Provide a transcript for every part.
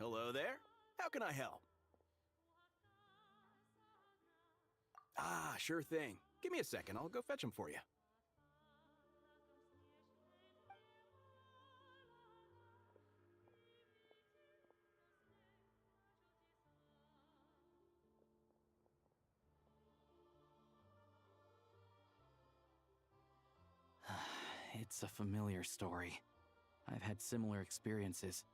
Hello there. How can I help? Ah, sure thing. Give me a second, I'll go fetch them for you. It's a familiar story. I've had similar experiences.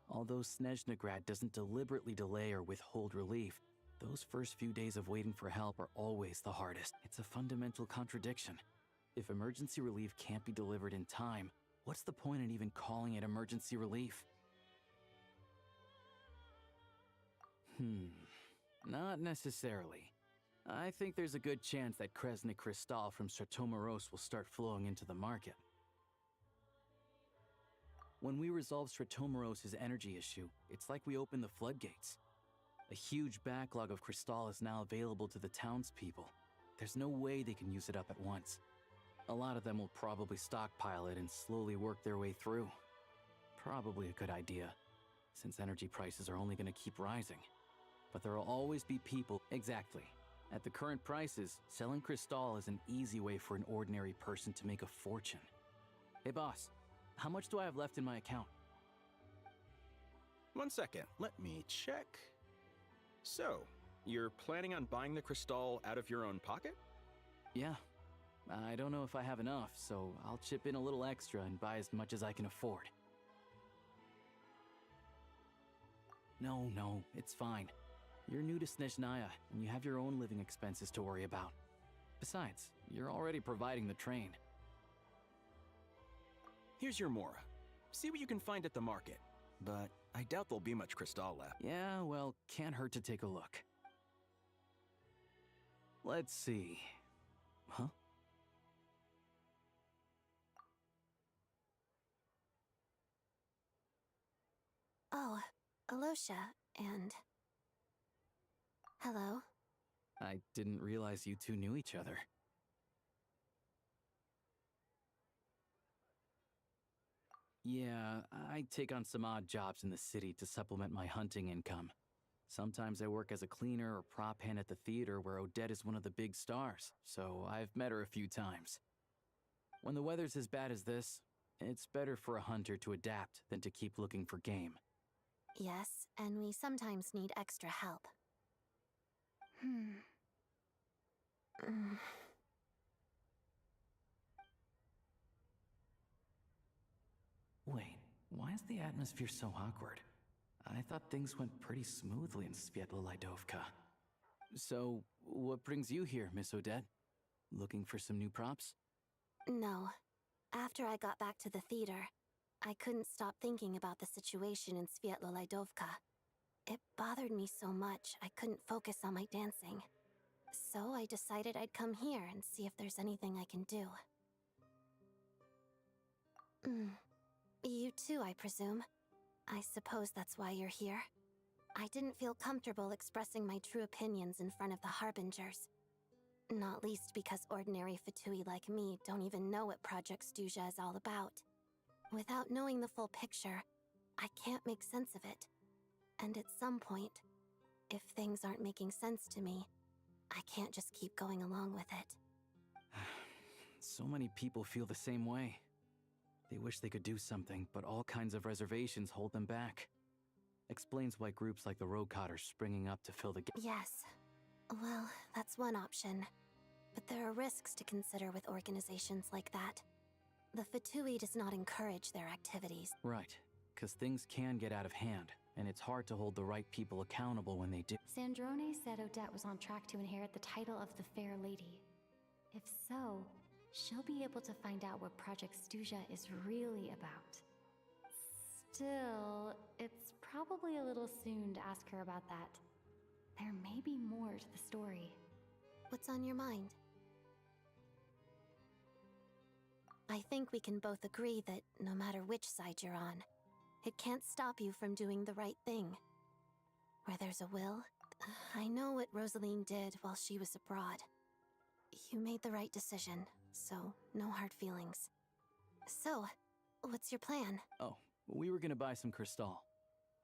Although Snezhnaya doesn't deliberately delay or withhold relief, those first few days of waiting for help are always the hardest. It's a fundamental contradiction. If emergency relief can't be delivered in time, what's the point in even calling it emergency relief? Not necessarily. I think there's a good chance that Kresnik Crystal from Stratomoros will start flowing into the market. When we resolve Stratomoros' energy issue, it's like we open the floodgates. A huge backlog of Crystal is now available to the townspeople. There's no way they can use it up at once. A lot of them will probably stockpile it and slowly work their way through. Probably a good idea, since energy prices are only going to keep rising. But there will always be people. Exactly. At the current prices, selling Crystal is an easy way for an ordinary person to make a fortune. Hey boss, how much do I have left in my account? 1 second, let me check. So, you're planning on buying the Crystal out of your own pocket? Yeah. I don't know if I have enough, so I'll chip in a little extra and buy as much as I can afford. No, it's fine. You're new to Snezhnaya, and you have your own living expenses to worry about. Besides, you're already providing the train. Here's your Mora. See what you can find at the market. But I doubt there'll be much Crystal left. Yeah, well, can't hurt to take a look. Let's see. Huh? Oh, Alyosha, and... Hello. I didn't realize you two knew each other. Yeah, I take on some odd jobs in the city to supplement my hunting income. Sometimes I work as a cleaner or prop hand at the theater where Odette is one of the big stars, so I've met her a few times. When the weather's as bad as this, it's better for a hunter to adapt than to keep looking for game. Yes, and we sometimes need extra help. Wait, why is the atmosphere so awkward? I thought things went pretty smoothly in Sviatlo-Lidovka. So, what brings you here, Miss Odette? Looking for some new props? No. After I got back to the theater, I couldn't stop thinking about the situation in Sviatlo-Lidovka. It bothered me so much I couldn't focus on my dancing. So I decided I'd come here and see if there's anything I can do. You too, I presume. I suppose that's why you're here. I didn't feel comfortable expressing my true opinions in front of the Harbingers. Not least because ordinary Fatui like me don't even know what Project Snezhnaya is all about. Without knowing the full picture, I can't make sense of it. And at some point, if things aren't making sense to me, I can't just keep going along with it. So many people feel the same way. They wish they could do something, but all kinds of reservations hold them back. Explains why groups like the Rokot are springing up to fill the gap. Yes. Well, that's one option. But there are risks to consider with organizations like that. The Fatui does not encourage their activities. Right, because things can get out of hand, and it's hard to hold the right people accountable when they do. Sandrone said Odette was on track to inherit the title of the Fair Lady. If so, she'll be able to find out what Project Snezhnaya is really about. Still, it's probably a little soon to ask her about that. There may be more to the story. What's on your mind? I think we can both agree that no matter which side you're on, it can't stop you from doing the right thing. Where there's a will, I know what Rosaline did while she was abroad. You made the right decision, so no hard feelings. So, what's your plan? Oh, we were gonna buy some Crystal.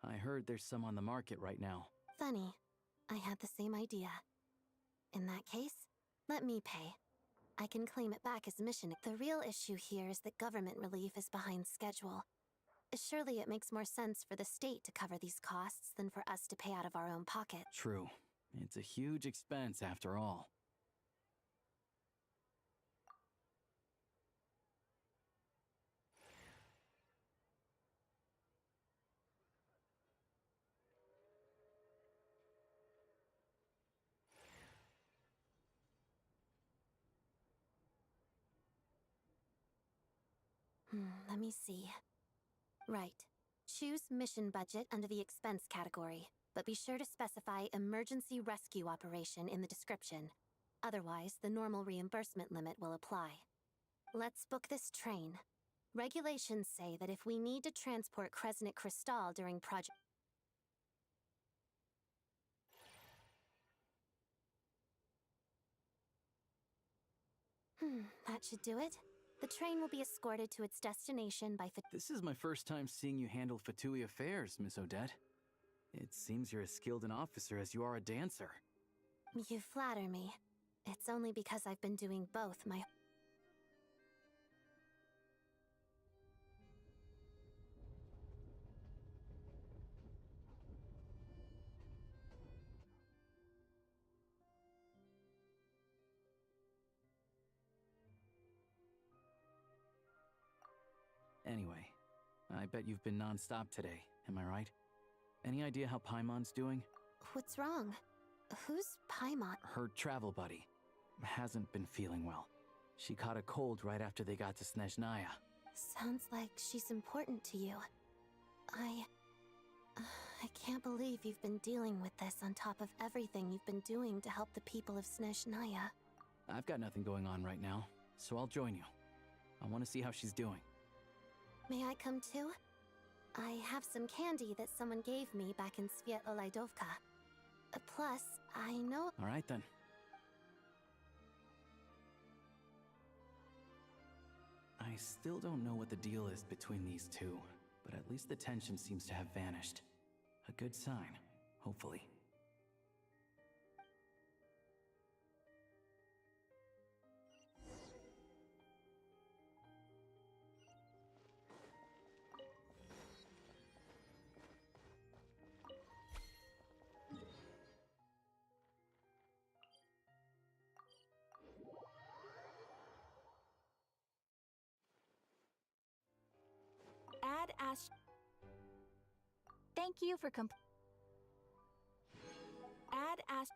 I heard there's some on the market right now. Funny. I had the same idea. In that case, let me pay. I can claim it back as mission. The real issue here is that government relief is behind schedule. Surely it makes more sense for the state to cover these costs than for us to pay out of our own pocket. True. It's a huge expense after all. Let me see. Right. Choose mission budget under the expense category, but be sure to specify emergency rescue operation in the description. Otherwise, the normal reimbursement limit will apply. Let's book this train. Regulations say that if we need to transport Kresnik Crystal during project... that should do it. The train will be escorted to its destination by... This is my first time seeing you handle Fatui affairs, Miss Odette. It seems you're as skilled an officer as you are a dancer. You flatter me. It's only because I've been doing both my... Anyway, I bet you've been non-stop today, am I right? Any idea how Paimon's doing? What's wrong? Who's Paimon? Her travel buddy hasn't been feeling well. She caught a cold right after they got to Snezhnaya. Sounds like she's important to you. I can't believe you've been dealing with this on top of everything you've been doing to help the people of Snezhnaya. I've got nothing going on right now, so I'll join you. I want to see how she's doing. May I come too? I have some candy that someone gave me back in Svietlolaidovka. Plus, I know... All right then. I still don't know what the deal is between these two, but at least the tension seems to have vanished. A good sign, hopefully. Thank you for Add as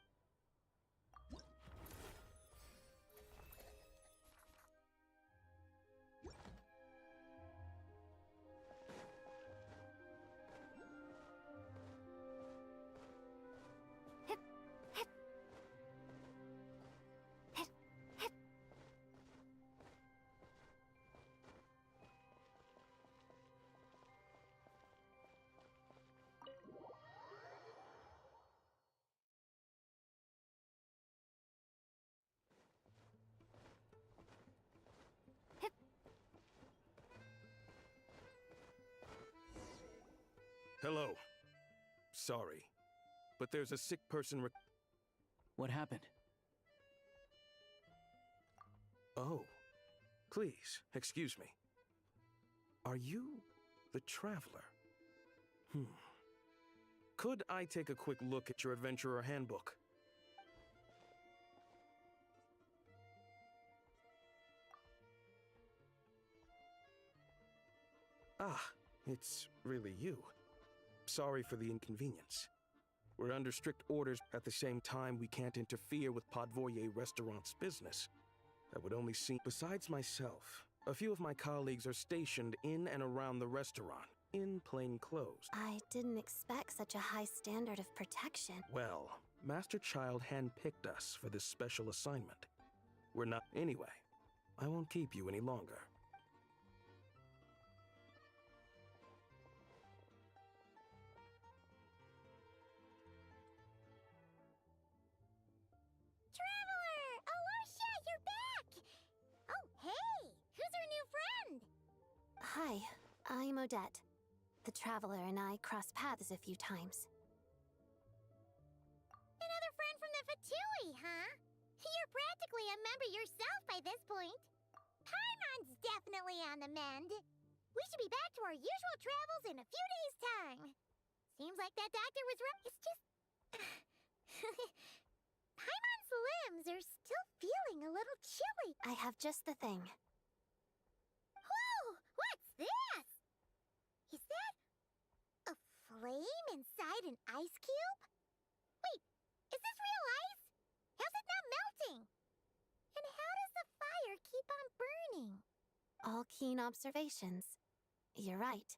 Hello. Sorry, but there's a sick person What happened? Oh, please, excuse me. Are you the Traveler? Could I take a quick look at your Adventurer Handbook? Ah, it's really you. Sorry for the inconvenience. We're under strict orders. At the same time, we can't interfere with Podvoye Restaurant's business. That would only seem... Besides myself, a few of my colleagues are stationed in and around the restaurant, in plain clothes. I didn't expect such a high standard of protection. Well, Master Child handpicked us for this special assignment. We're not... Anyway, I won't keep you any longer. Hi, I'm Odette. The Traveler and I crossed paths a few times. Another friend from the Fatui, huh? You're practically a member yourself by this point. Paimon's definitely on the mend. We should be back to our usual travels in a few days' time. Seems like that doctor was right. It's just... Paimon's limbs are still feeling a little chilly. I have just the thing. Whoa! What's this? Is that a flame inside an ice cube? Wait, is this real ice? How's it not melting? And how does the fire keep on burning? All keen observations. You're right.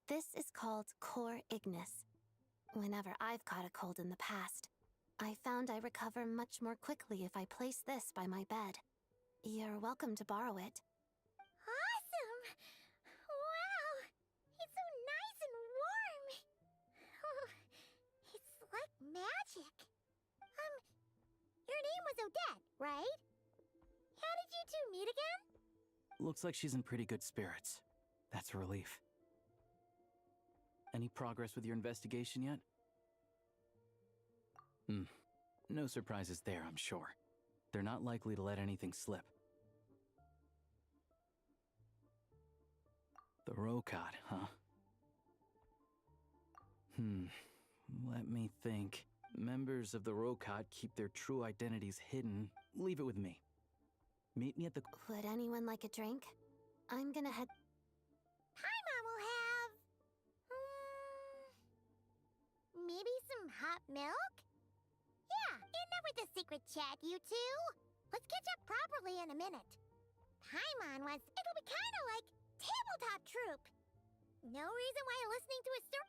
This is called core ignis. Whenever I've caught a cold in the past, I found I recover much more quickly if I place this by my bed. You're welcome to borrow it. Awesome! Wow! It's so nice and warm! Oh, it's like magic. Your name was Odette, right? How did you two meet again? Looks like she's in pretty good spirits. That's a relief. Any progress with your investigation yet? No surprises there, I'm sure. They're not likely to let anything slip. The Rokad, huh? Let me think. Members of the Rokad keep their true identities hidden. Leave it with me. Meet me at the... Would anyone like a drink? I'm gonna head... Paimon will have... maybe some hot milk? Yeah, enough with the secret chat, you two. Let's catch up properly in a minute. Paimon wants... It'll be kind of like tabletop troop. No reason why listening to a story...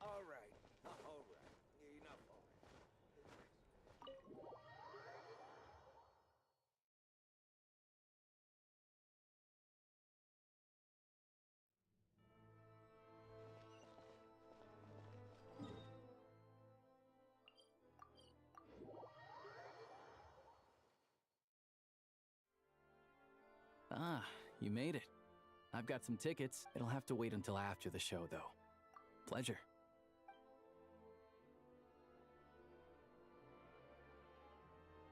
All right. Enough Ah, you made it. I've got some tickets. It'll have to wait until after the show, though. Pleasure.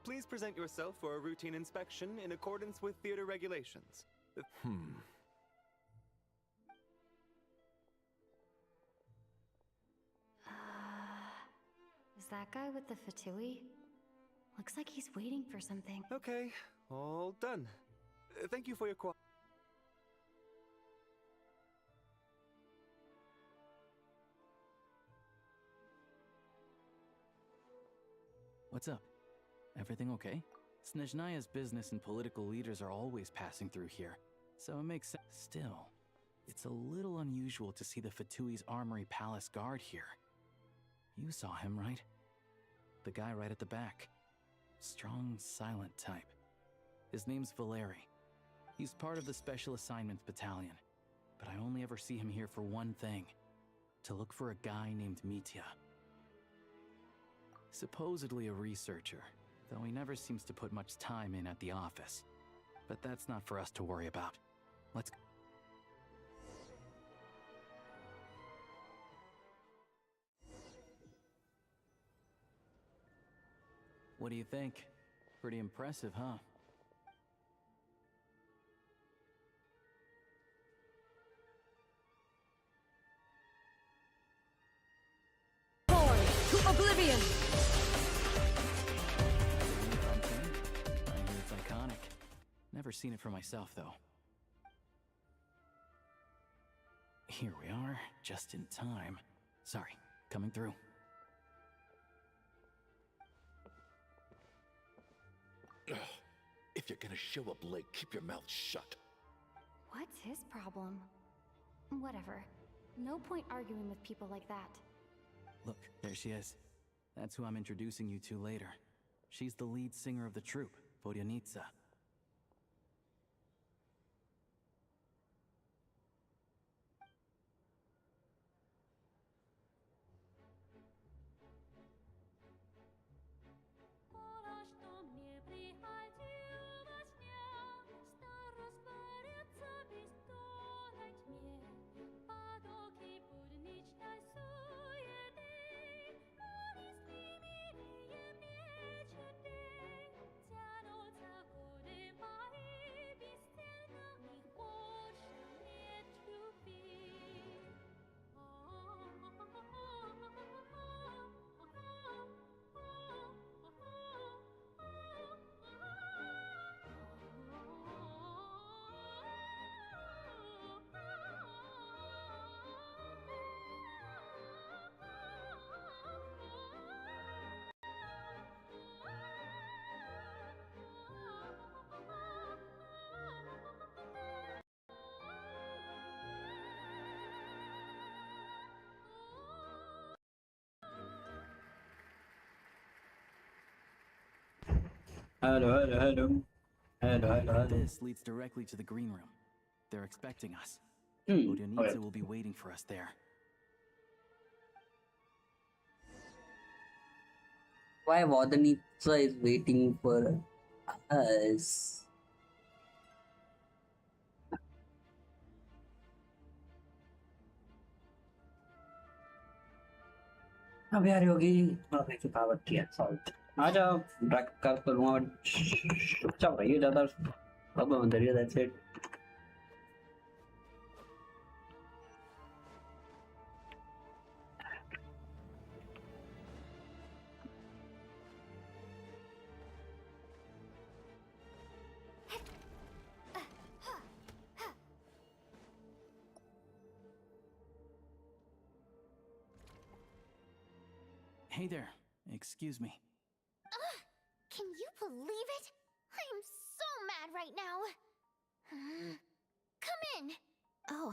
Please present yourself for a routine inspection in accordance with theater regulations. Is that guy with the Fatui? Looks like he's waiting for something. Okay, all done. Thank you for your What's up? Everything okay? Snezhnaya's business and political leaders are always passing through here, so it makes sense. Still, it's a little unusual to see the Fatui's Armory Palace guard here. You saw him, right? The guy right at the back. Strong, silent type. His name's Valeri. He's part of the Special Assignments Battalion, but I only ever see him here for one thing: to look for a guy named Mitya. Supposedly a researcher, though he never seems to put much time in at the office. But that's not for us to worry about. Let's go. What do you think? Pretty impressive, huh? To oblivion! I hear it's iconic. Never seen it for myself, though. Here we are, just in time. Sorry, coming through. If you're gonna show up late, keep your mouth shut. What's his problem? Whatever. No point arguing with people like that. Look, there she is. That's who I'm introducing you to later. She's the lead singer of the troupe, Vodyanitsa. Hello, hello, hello. Hello, hello, hello. This leads directly to the green room. They're expecting us. Okay. Vodyanitsa will be waiting for us there. Why Vodyanitsa is waiting for us? अब यार होगी मैं की power की salt आ जाओ drag कर करूंगा चुपचाप रहिए ज्यादा अब अंदर ही that's it Hey there. Excuse me. Can you believe it? I am so mad right now. Come in. Oh,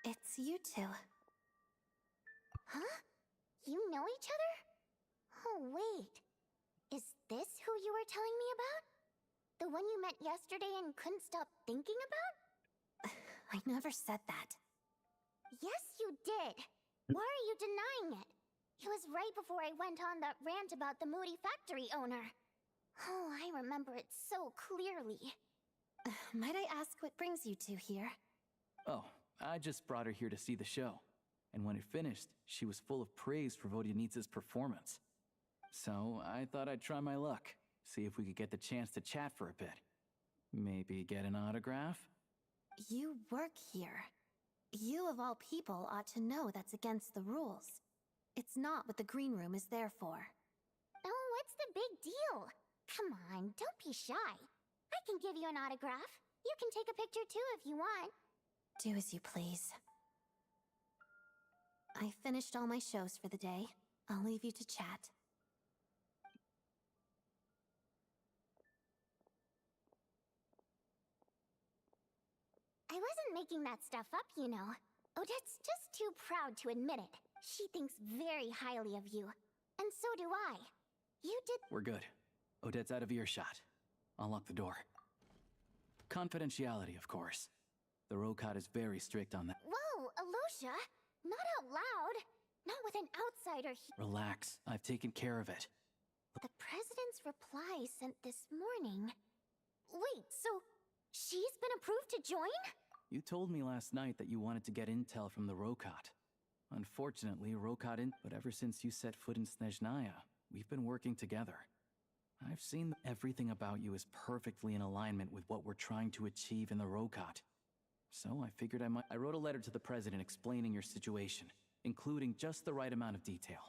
it's you two. Huh? You know each other? Oh, wait. Is this who you were telling me about? The one you met yesterday and couldn't stop thinking about? I never said that. Yes, you did. Why are you denying it? It was right before I went on that rant about the moody factory owner. Oh, I remember it so clearly. Might I ask what brings you two here? Oh, I just brought her here to see the show. And when it finished, she was full of praise for Vodyanitsa's performance. So I thought I'd try my luck, see if we could get the chance to chat for a bit. Maybe get an autograph? You work here. You of all people ought to know that's against the rules. It's not what the green room is there for. Oh, what's the big deal? Come on, don't be shy. I can give you an autograph. You can take a picture too if you want. Do as you please. I finished all my shows for the day. I'll leave you to chat. I wasn't making that stuff up, you know. Odette's just too proud to admit it. She thinks very highly of you. And so do I. You did— We're good. Odette's out of earshot. I'll lock the door. Confidentiality, of course. The Rokat is very strict on that. Whoa, Alyosha! Not out loud! Not with an outsider Relax. I've taken care of it. The President's reply sent this morning. Wait, so she's been approved to join? You told me last night that you wanted to get intel from the Rokat. Unfortunately, but ever since you set foot in Snezhnaya, we've been working together. I've seen everything about you is perfectly in alignment with what we're trying to achieve in the Rokat. So I figured I wrote a letter to the President explaining your situation, including just the right amount of detail.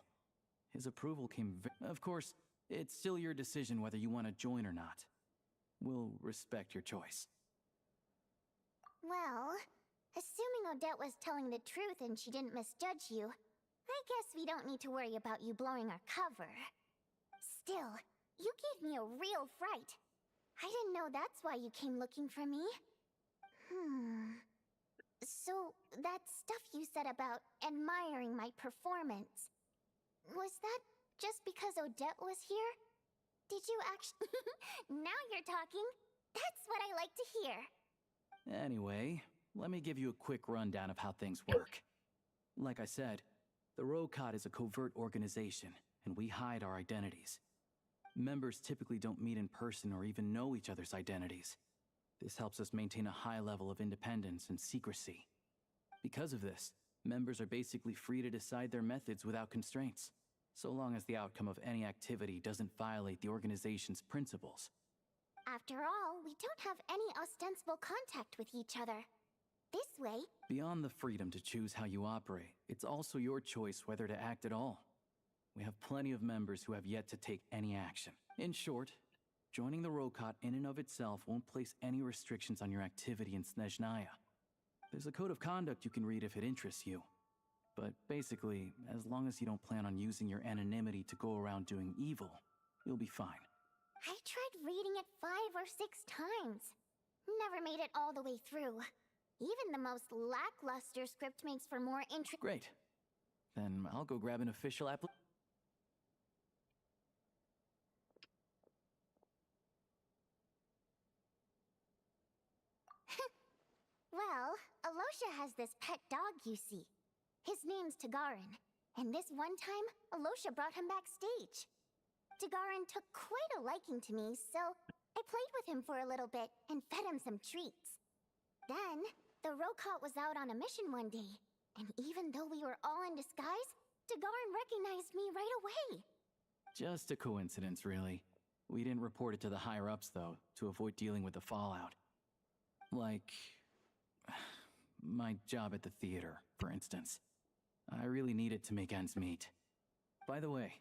His approval came of course, it's still your decision whether you want to join or not. We'll respect your choice. Well, assuming Odette was telling the truth and she didn't misjudge you, I guess we don't need to worry about you blowing our cover. Still, you gave me a real fright. I didn't know that's why you came looking for me. So, that stuff you said about admiring my performance, was that just because Odette was here? Did you actually... Now you're talking. That's what I like to hear. Anyway, let me give you a quick rundown of how things work. Like I said, the Rokot is a covert organization, and we hide our identities. Members typically don't meet in person or even know each other's identities. This helps us maintain a high level of independence and secrecy. Because of this, members are basically free to decide their methods without constraints, so long as the outcome of any activity doesn't violate the organization's principles. After all, we don't have any ostensible contact with each other. This way... Beyond the freedom to choose how you operate, it's also your choice whether to act at all. We have plenty of members who have yet to take any action. In short, joining the Rokot in and of itself won't place any restrictions on your activity in Snezhnaya. There's a code of conduct you can read if it interests you. But basically, as long as you don't plan on using your anonymity to go around doing evil, you'll be fine. I tried reading it 5 or 6 times. Never made it all the way through. Even the most lackluster script makes for more interest. Great. Then I'll go grab an official Well, Alyosha has this pet dog, you see. His name's Tagarin, and this one time, Alyosha brought him backstage. Tagarin took quite a liking to me, so I played with him for a little bit and fed him some treats. Then, the Rokot was out on a mission one day, and even though we were all in disguise, Tagarin recognized me right away. Just a coincidence, really. We didn't report it to the higher-ups, though, to avoid dealing with the fallout. Like... my job at the theater, for instance. I really needed to make ends meet. By the way,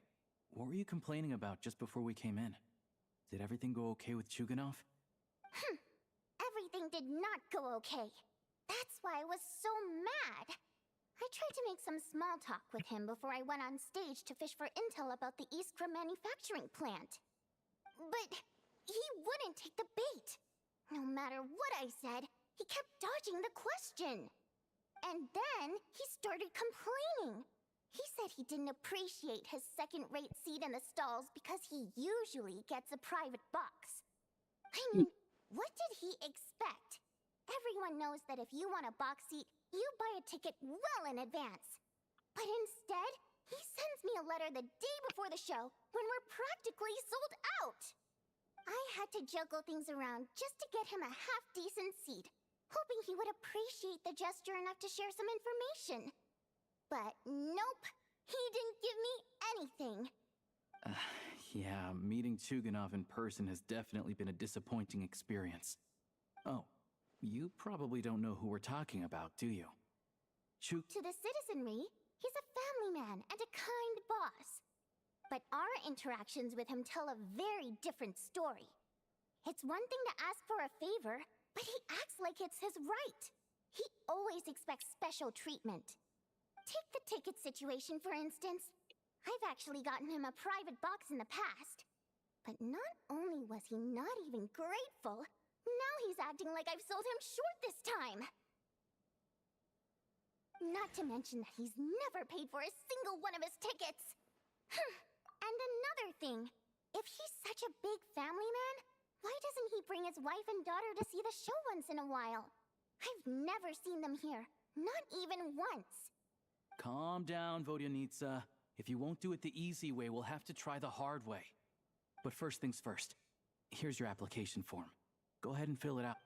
what were you complaining about just before we came in? Did everything go okay with Chuganov? Everything did not go okay. That's why I was so mad. I tried to make some small talk with him before I went on stage to fish for intel about the Iskra manufacturing plant. But he wouldn't take the bait. No matter what I said, he kept dodging the question. And then he started complaining. He said he didn't appreciate his second-rate seat in the stalls because he usually gets a private box. I mean, what did he expect? Everyone knows that if you want a box seat, you buy a ticket well in advance. But instead, he sends me a letter the day before the show when we're practically sold out. I had to juggle things around just to get him a half-decent seat, hoping he would appreciate the gesture enough to share some information. But nope, he didn't give me anything. Yeah, meeting Chuganov in person has definitely been a disappointing experience. Oh, you probably don't know who we're talking about, do you? To the citizenry, he's a family man and a kind boss. But our interactions with him tell a very different story. It's one thing to ask for a favor, but he acts like it's his right. He always expects special treatment. Take the ticket situation, for instance. I've actually gotten him a private box in the past. But not only was he not even grateful, now he's acting like I've sold him short this time. Not to mention that he's never paid for a single one of his tickets. And another thing, if he's such a big family man, why doesn't he bring his wife and daughter to see the show once in a while? I've never seen them here, not even once. Calm down, Vodyanitsa. If you won't do it the easy way, we'll have to try the hard way. But first things first. Here's your application form. Go ahead and fill it out.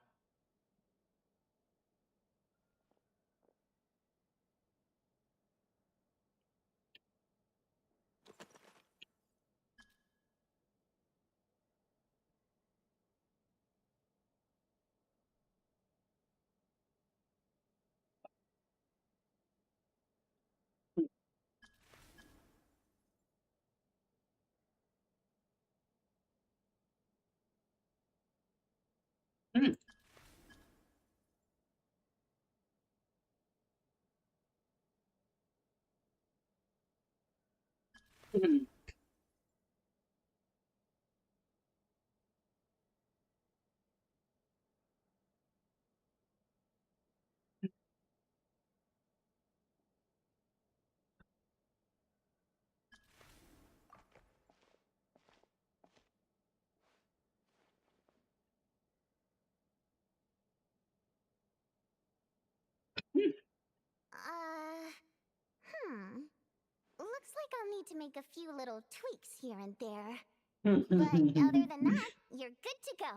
need to make a few little tweaks here and there. But other than that, you're good to go.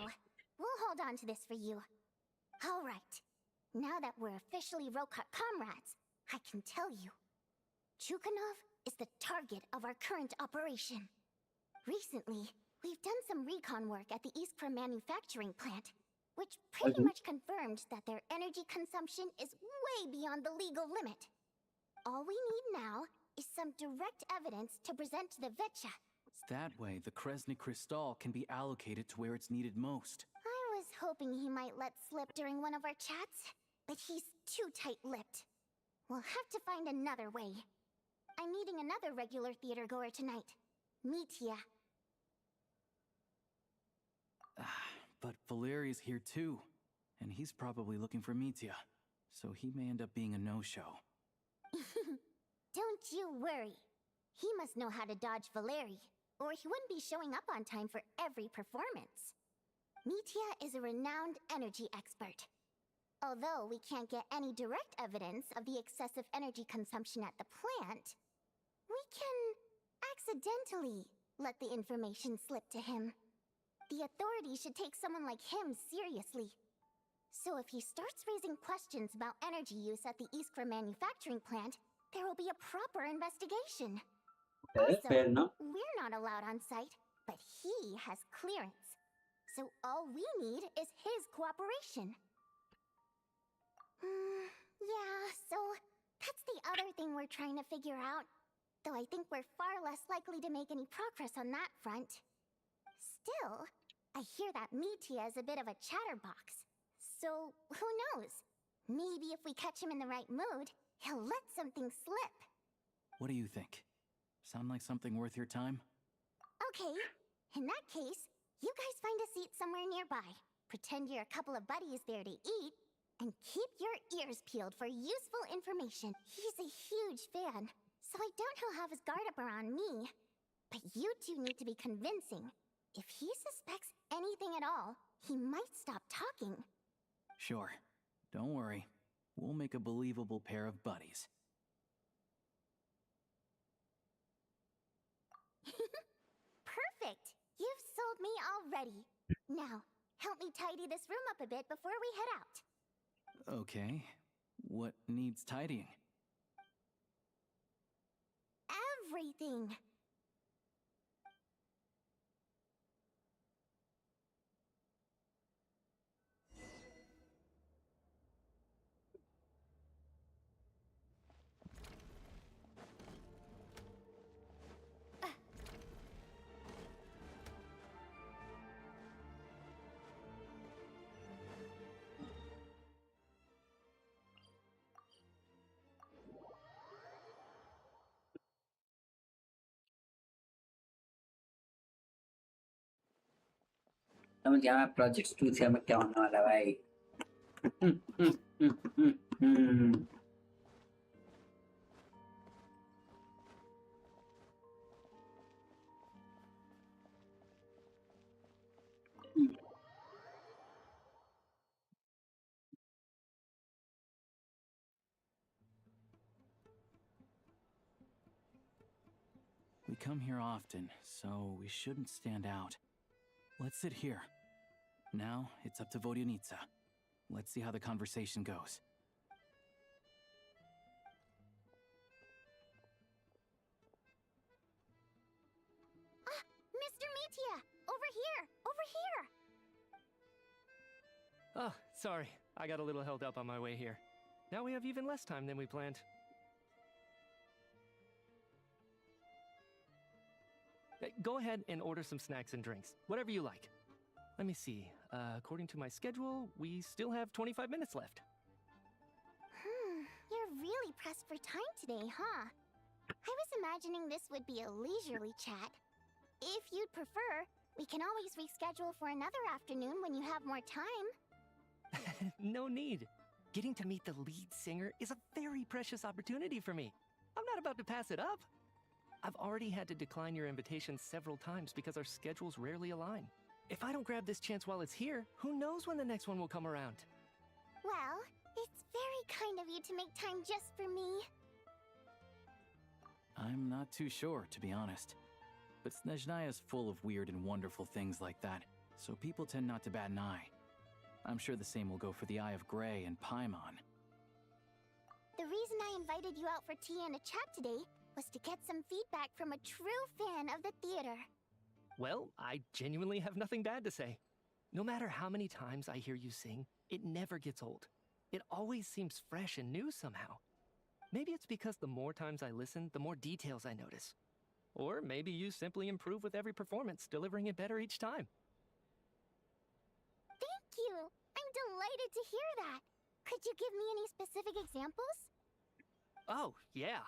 We'll hold on to this for you. All right. Now that we're officially Rokut comrades, I can tell you. Chukhanov is the target of our current operation. Recently, we've done some recon work at the Iskra manufacturing plant, which pretty much confirmed that their energy consumption is way beyond the legal limit. All we need now is some direct evidence to present to the Vetcha. That way, the Kresny Crystal can be allocated to where it's needed most. I was hoping he might let slip during one of our chats, but he's too tight-lipped. We'll have to find another way. I'm meeting another regular theater goer tonight, Mitya. But Valeri's here too, and he's probably looking for Mitya, so he may end up being a no-show. Don't you worry. He must know how to dodge Valeri, or he wouldn't be showing up on time for every performance. Mitya is a renowned energy expert. Although we can't get any direct evidence of the excessive energy consumption at the plant, we can accidentally let the information slip to him. The authorities should take someone like him seriously. So if he starts raising questions about energy use at the Iskra manufacturing plant, there will be a proper investigation. Okay, fair enough. We're not allowed on site, but he has clearance. So all we need is his cooperation. Yeah, so that's the other thing we're trying to figure out. Though I think we're far less likely to make any progress on that front. Still, I hear that Mitya is a bit of a chatterbox. So, who knows? Maybe if we catch him in the right mood, he'll let something slip. What do you think? Sound like something worth your time? Okay, in that case, you guys find a seat somewhere nearby. Pretend you're a couple of buddies there to eat, and keep your ears peeled for useful information. He's a huge fan, so I doubt he'll have his guard up around me. But you two need to be convincing. If he suspects anything at all, he might stop talking. Sure. Don't worry. We'll make a believable pair of buddies. Perfect! You've sold me already. Now, help me tidy this room up a bit before we head out. Okay. What needs tidying? Everything! समझ गया मैं project 2 से हमें क्या होने वाला है भाई We come here often, so we shouldn't stand out. Let's sit here. Now, it's up to Vodyanitsa. Let's see how the conversation goes. Mr. Mitya! Over here! Over here! Oh, sorry. I got a little held up on my way here. Now we have even less time than we planned. Go ahead and order some snacks and drinks. Whatever you like. Let me see. According to my schedule, we still have 25 minutes left. You're really pressed for time today, huh? I was imagining this would be a leisurely chat. If you'd prefer, we can always reschedule for another afternoon when you have more time. No need. Getting to meet the lead singer is a very precious opportunity for me. I'm not about to pass it up. I've already had to decline your invitation several times because our schedules rarely align. If I don't grab this chance while it's here, who knows when the next one will come around? Well, it's very kind of you to make time just for me. I'm not too sure, to be honest. But Snezhnaya's full of weird and wonderful things like that, so people tend not to bat an eye. I'm sure the same will go for the Eye of Grey and Paimon. The reason I invited you out for tea and a chat today was to get some feedback from a true fan of the theater. Well, I genuinely have nothing bad to say. No matter how many times I hear you sing, it never gets old. It always seems fresh and new somehow. Maybe it's because the more times I listen, the more details I notice. Or maybe you simply improve with every performance, delivering it better each time. Thank you! I'm delighted to hear that! Could you give me any specific examples? Oh, yeah.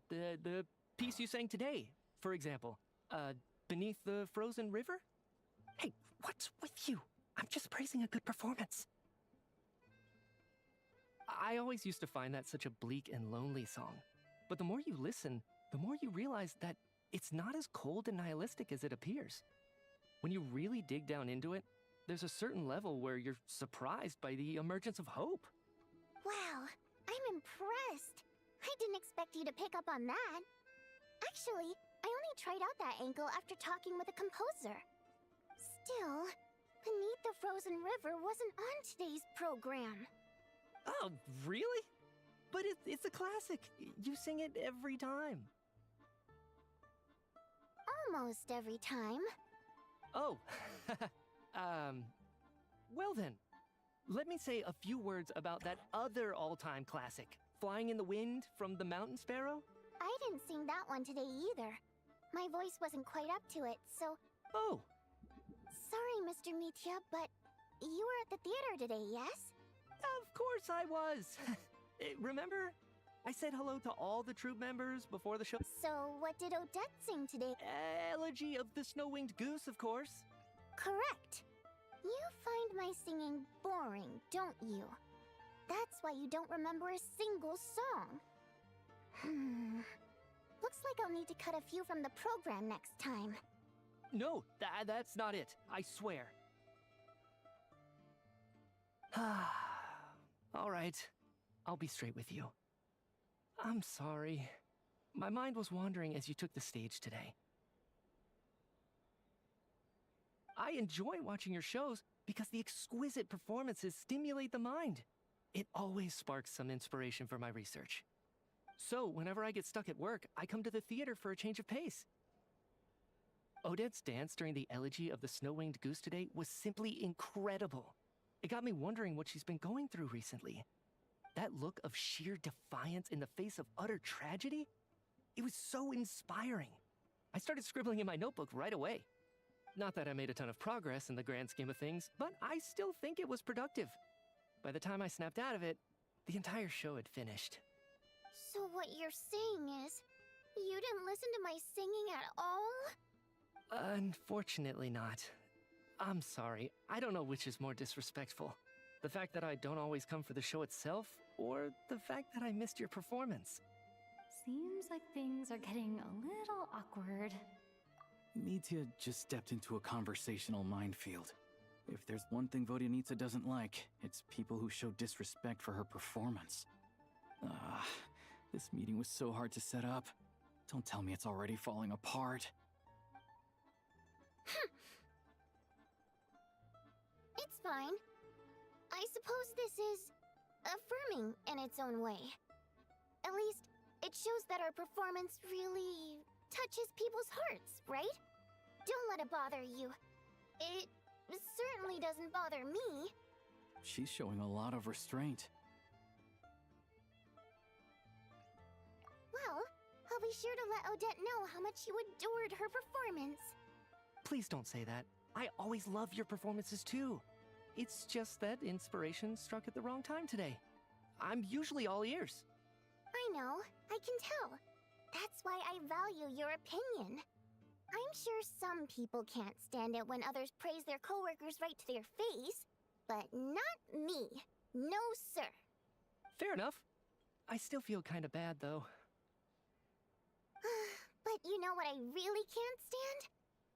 The piece you sang today, for example. Beneath the Frozen River? Hey, what's with you? I'm just praising a good performance. I always used to find that such a bleak and lonely song. But the more you listen, the more you realize that it's not as cold and nihilistic as it appears. When you really dig down into it, there's a certain level where you're surprised by the emergence of hope. Wow, I'm impressed. I didn't expect you to pick up on that. Actually, I only tried out that angle after talking with a composer. Still, Beneath the Frozen River wasn't on today's program. Oh, really? But it's a classic. You sing it every time. Almost every time. Oh, well then. Let me say a few words about that other all-time classic, Flying in the Wind from the Mountain Sparrow. I didn't sing that one today either. My voice wasn't quite up to it, so... Oh. Sorry, Mr. Mitya, but you were at the theater today, yes? Of course I was. Remember? I said hello to all the troop members before the show. So, what did Odette sing today? Elegy of the Snow-Winged Goose, of course. Correct. You find my singing boring, don't you? That's why you don't remember a single song. Looks like I'll need to cut a few from the program next time. No, that's not it. I swear. All right. I'll be straight with you. I'm sorry. My mind was wandering as you took the stage today. I enjoy watching your shows because the exquisite performances stimulate the mind. It always sparks some inspiration for my research. So, whenever I get stuck at work, I come to the theater for a change of pace. Odette's dance during the Elegy of the Snow-Winged Goose today was simply incredible. It got me wondering what she's been going through recently. That look of sheer defiance in the face of utter tragedy? It was so inspiring. I started scribbling in my notebook right away. Not that I made a ton of progress in the grand scheme of things, but I still think it was productive. By the time I snapped out of it, the entire show had finished. So what you're saying is, you didn't listen to my singing at all? Unfortunately not. I'm sorry. I don't know which is more disrespectful. The fact that I don't always come for the show itself, or the fact that I missed your performance. Seems like things are getting a little awkward. Mitya just stepped into a conversational minefield. If there's one thing Vodyanitsa doesn't like, it's people who show disrespect for her performance. This meeting was so hard to set up. Don't tell me it's already falling apart. It's fine. I suppose this is affirming in its own way. At least, it shows that our performance really touches people's hearts, right? Don't let it bother you. It certainly doesn't bother me. She's showing a lot of restraint. Well, I'll be sure to let Odette know how much you adored her performance. Please don't say that. I always love your performances too. It's just that inspiration struck at the wrong time today. I'm usually all ears. I know, I can tell. That's why I value your opinion. I'm sure some people can't stand it when others praise their coworkers right to their face, but not me. No, sir. Fair enough. I still feel kind of bad, though. But you know what I really can't stand?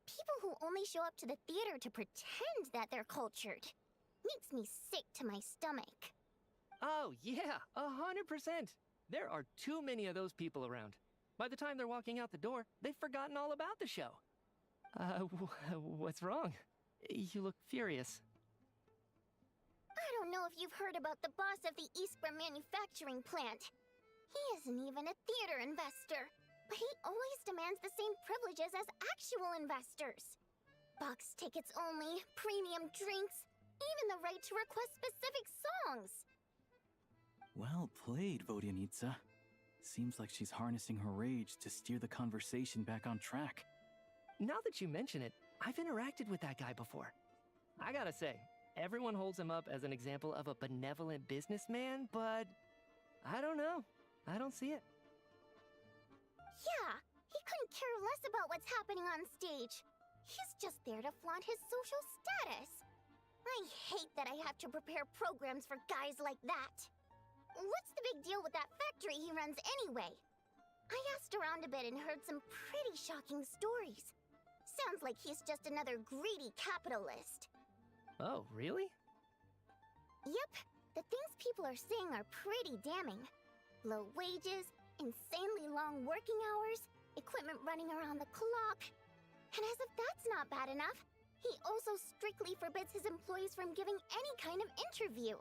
People who only show up to the theater to pretend that they're cultured. Makes me sick to my stomach. Oh, yeah, 100%. There are too many of those people around. By the time they're walking out the door, they've forgotten all about the show. What's wrong? You look furious. I don't know if you've heard about the boss of the Iskra manufacturing plant. He isn't even a theater investor, but he always demands the same privileges as actual investors. Box tickets only, premium drinks, even the right to request specific songs. Well played, Vodyanitsa. Seems like she's harnessing her rage to steer the conversation back on track. Now that you mention it, I've interacted with that guy before. I gotta say, everyone holds him up as an example of a benevolent businessman, but I don't know. I don't see it. Yeah, he couldn't care less about what's happening on stage. He's just there to flaunt his social status. I hate that I have to prepare programs for guys like that. What's the big deal with that factory he runs anyway? I asked around a bit and heard some pretty shocking stories. Sounds like he's just another greedy capitalist. Oh, really? Yep, the things people are saying are pretty damning. Low wages, insanely long working hours, equipment running around the clock. And as if that's not bad enough, he also strictly forbids his employees from giving any kind of interview.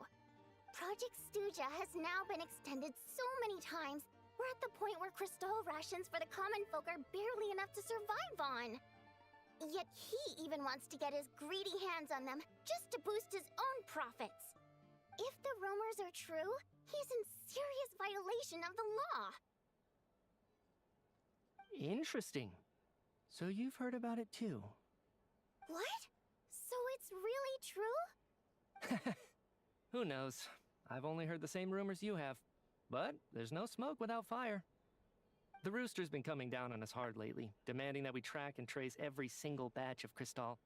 Project Stuja has now been extended so many times, we're at the point where crystal rations for the common folk are barely enough to survive on. Yet he even wants to get his greedy hands on them just to boost his own profits. If the rumors are true, he's in serious violation of the law. Interesting. So you've heard about it too. What? So it's really true? Who knows? I've only heard the same rumors you have. But there's no smoke without fire. The Rooster's been coming down on us hard lately, demanding that we track and trace every single batch of Crystal.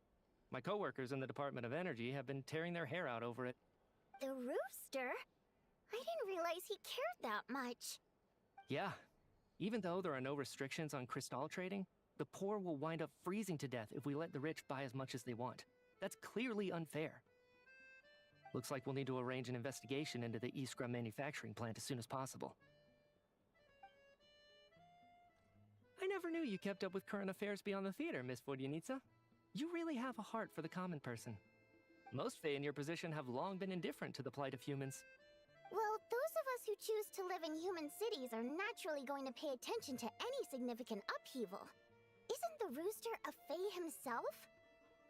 My coworkers in the Department of Energy have been tearing their hair out over it. The Rooster? I didn't realize he cared that much. Yeah. Even though there are no restrictions on Crystal trading, the poor will wind up freezing to death if we let the rich buy as much as they want. That's clearly unfair. Looks like we'll need to arrange an investigation into the Iskra manufacturing plant as soon as possible. I never knew you kept up with current affairs beyond the theater, Miss Vodyanitsa. You really have a heart for the common person. Most Fae in your position have long been indifferent to the plight of humans. Well, those of us who choose to live in human cities are naturally going to pay attention to any significant upheaval. Isn't the Rooster a Fae himself?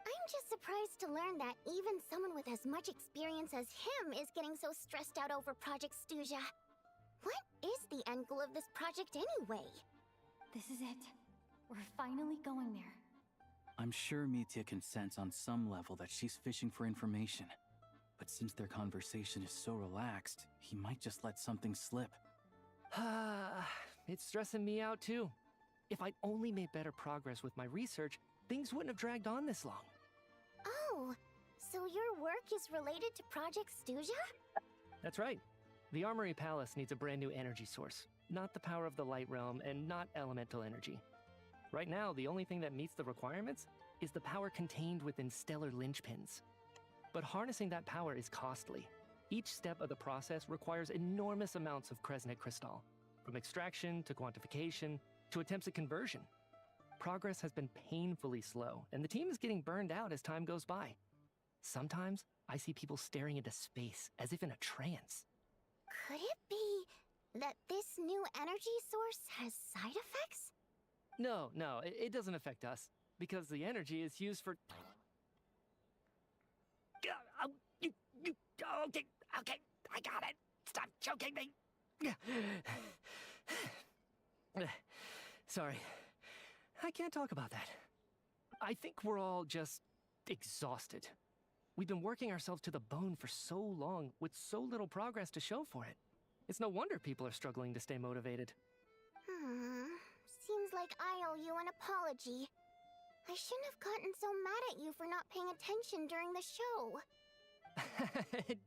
I'm just surprised to learn that even someone with as much experience as him is getting so stressed out over Project Stuja. What is the end goal of this project anyway? This is it. We're finally going there. I'm sure Mitya can sense on some level that she's fishing for information. But since their conversation is so relaxed, he might just let something slip. It's stressing me out too. If I'd only made better progress with my research, things wouldn't have dragged on this long. Oh, so your work is related to Project Stuja? That's right. The Armory Palace needs a brand new energy source. Not the power of the Light Realm, and not elemental energy. Right now, the only thing that meets the requirements is the power contained within stellar linchpins. But harnessing that power is costly. Each step of the process requires enormous amounts of Kresnik crystal, from extraction to quantification to attempts at conversion. Progress has been painfully slow, and the team is getting burned out as time goes by. Sometimes, I see people staring into space as if in a trance. Could it be that this new energy source has side effects? No, it doesn't affect us, because the energy is used for... Okay, I got it. Stop choking me. Sorry, I can't talk about that. I think we're all just exhausted. We've been working ourselves to the bone for so long with so little progress to show for it. It's no wonder people are struggling to stay motivated. Seems like I owe you an apology. I shouldn't have gotten so mad at you for not paying attention during the show.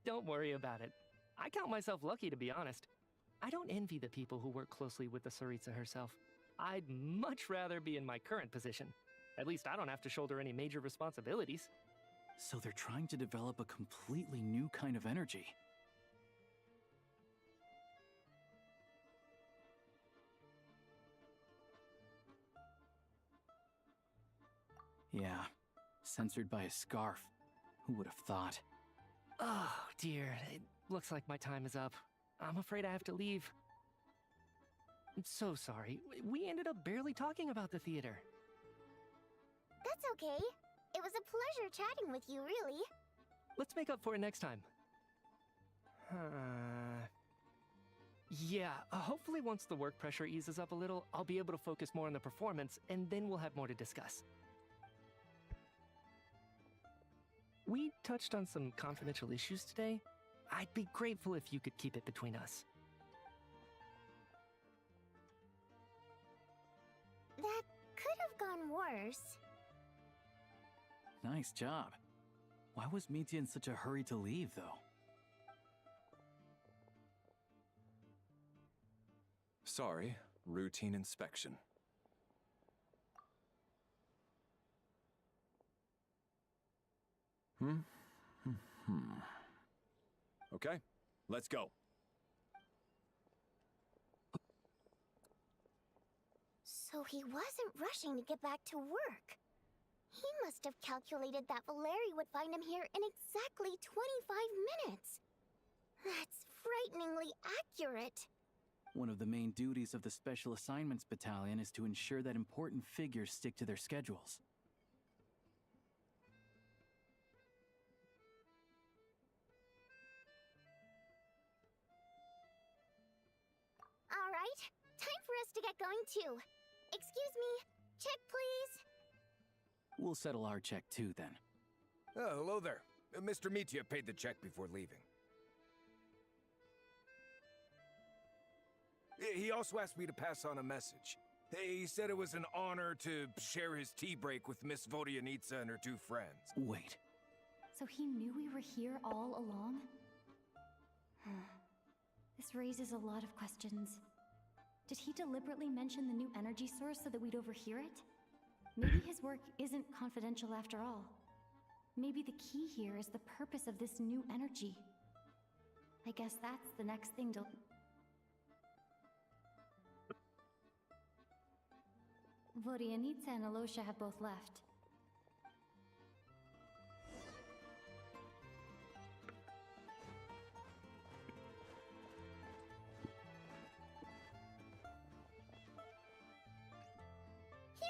Don't worry about it. I count myself lucky, to be honest. I don't envy the people who work closely with the Tsaritsa herself. I'd much rather be in my current position. At least I don't have to shoulder any major responsibilities. So they're trying to develop a completely new kind of energy. Yeah, censored by a scarf. Who would have thought? Oh, dear. It looks like my time is up. I'm afraid I have to leave. I'm so sorry. We ended up barely talking about the theater. That's okay. It was a pleasure chatting with you, really. Let's make up for it next time. Yeah, hopefully once the work pressure eases up a little, I'll be able to focus more on the performance, and then we'll have more to discuss. We touched on some confidential issues today. I'd be grateful if you could keep it between us. That could have gone worse. Nice job. Why was Mitya in such a hurry to leave, though? Sorry, routine inspection. Okay, let's go. So he wasn't rushing to get back to work. He must have calculated that Valeri would find him here in exactly 25 minutes. That's frighteningly accurate. One of the main duties of the Special Assignments Battalion is to ensure that important figures stick to their schedules. All right, time for us to get going too. Excuse me, check please. We'll settle our check too, then. Oh, hello there. Mr. Mitya paid the check before leaving. He also asked me to pass on a message. He said it was an honor to share his tea break with Miss Vodyanitsa and her two friends. Wait. So he knew we were here all along? This raises a lot of questions. Did he deliberately mention the new energy source so that we'd overhear it? Maybe his work isn't confidential after all. Maybe the key here is the purpose of this new energy. I guess that's the next thing to... Vodyanitsa and Alyosha have both left.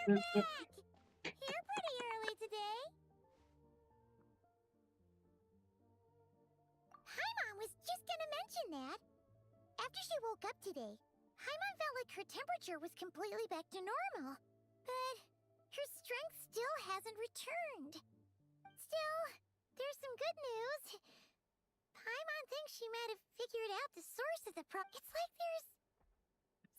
You're back! You're pretty early today. Haimon was just gonna mention that. After she woke up today, Haimon felt like her temperature was completely back to normal. But her strength still hasn't returned. Still, there's some good news. Paimon thinks she might have figured out the source of the problem. It's like there's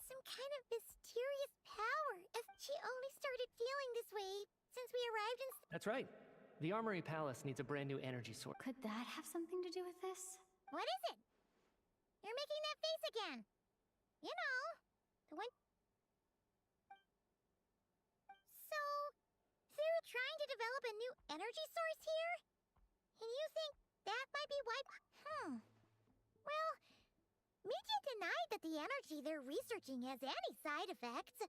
some kind of mysterious power. If she only started feeling this way since we arrived in... That's right. The Armory Palace needs a brand new energy source. Could that have something to do with this? What is it? You're making that face again. You know, the one... So, they're trying to develop a new energy source here? And you think that might be why... Well, Mitya denied that the energy they're researching has any side effects.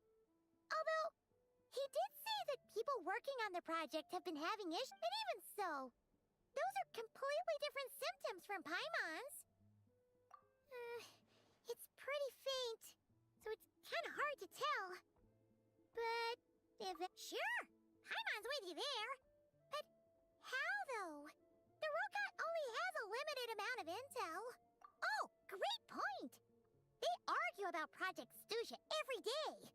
Although, he did say that people working on the project have been having issues. But even so, those are completely different symptoms from Paimon's. It's pretty faint, so it's kind of hard to tell. But if it... Sure, Paimon's with you there. But how, though? The Rokat only has a limited amount of intel. Oh, great point! They argue about Project Stuzha every day.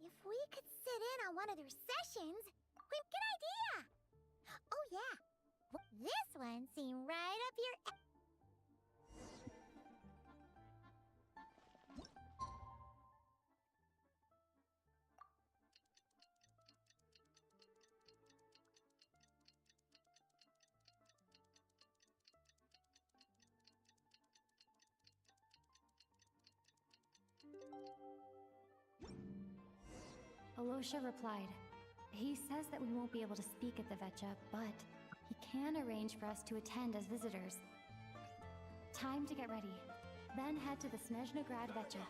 If we could sit in on one of their sessions, good idea! Oh yeah, this one seemed right up your... Alyosha replied. He says that we won't be able to speak at the Vetcha, but he can arrange for us to attend as visitors. Time to get ready. Then head to the Snezhnaya Vetcha.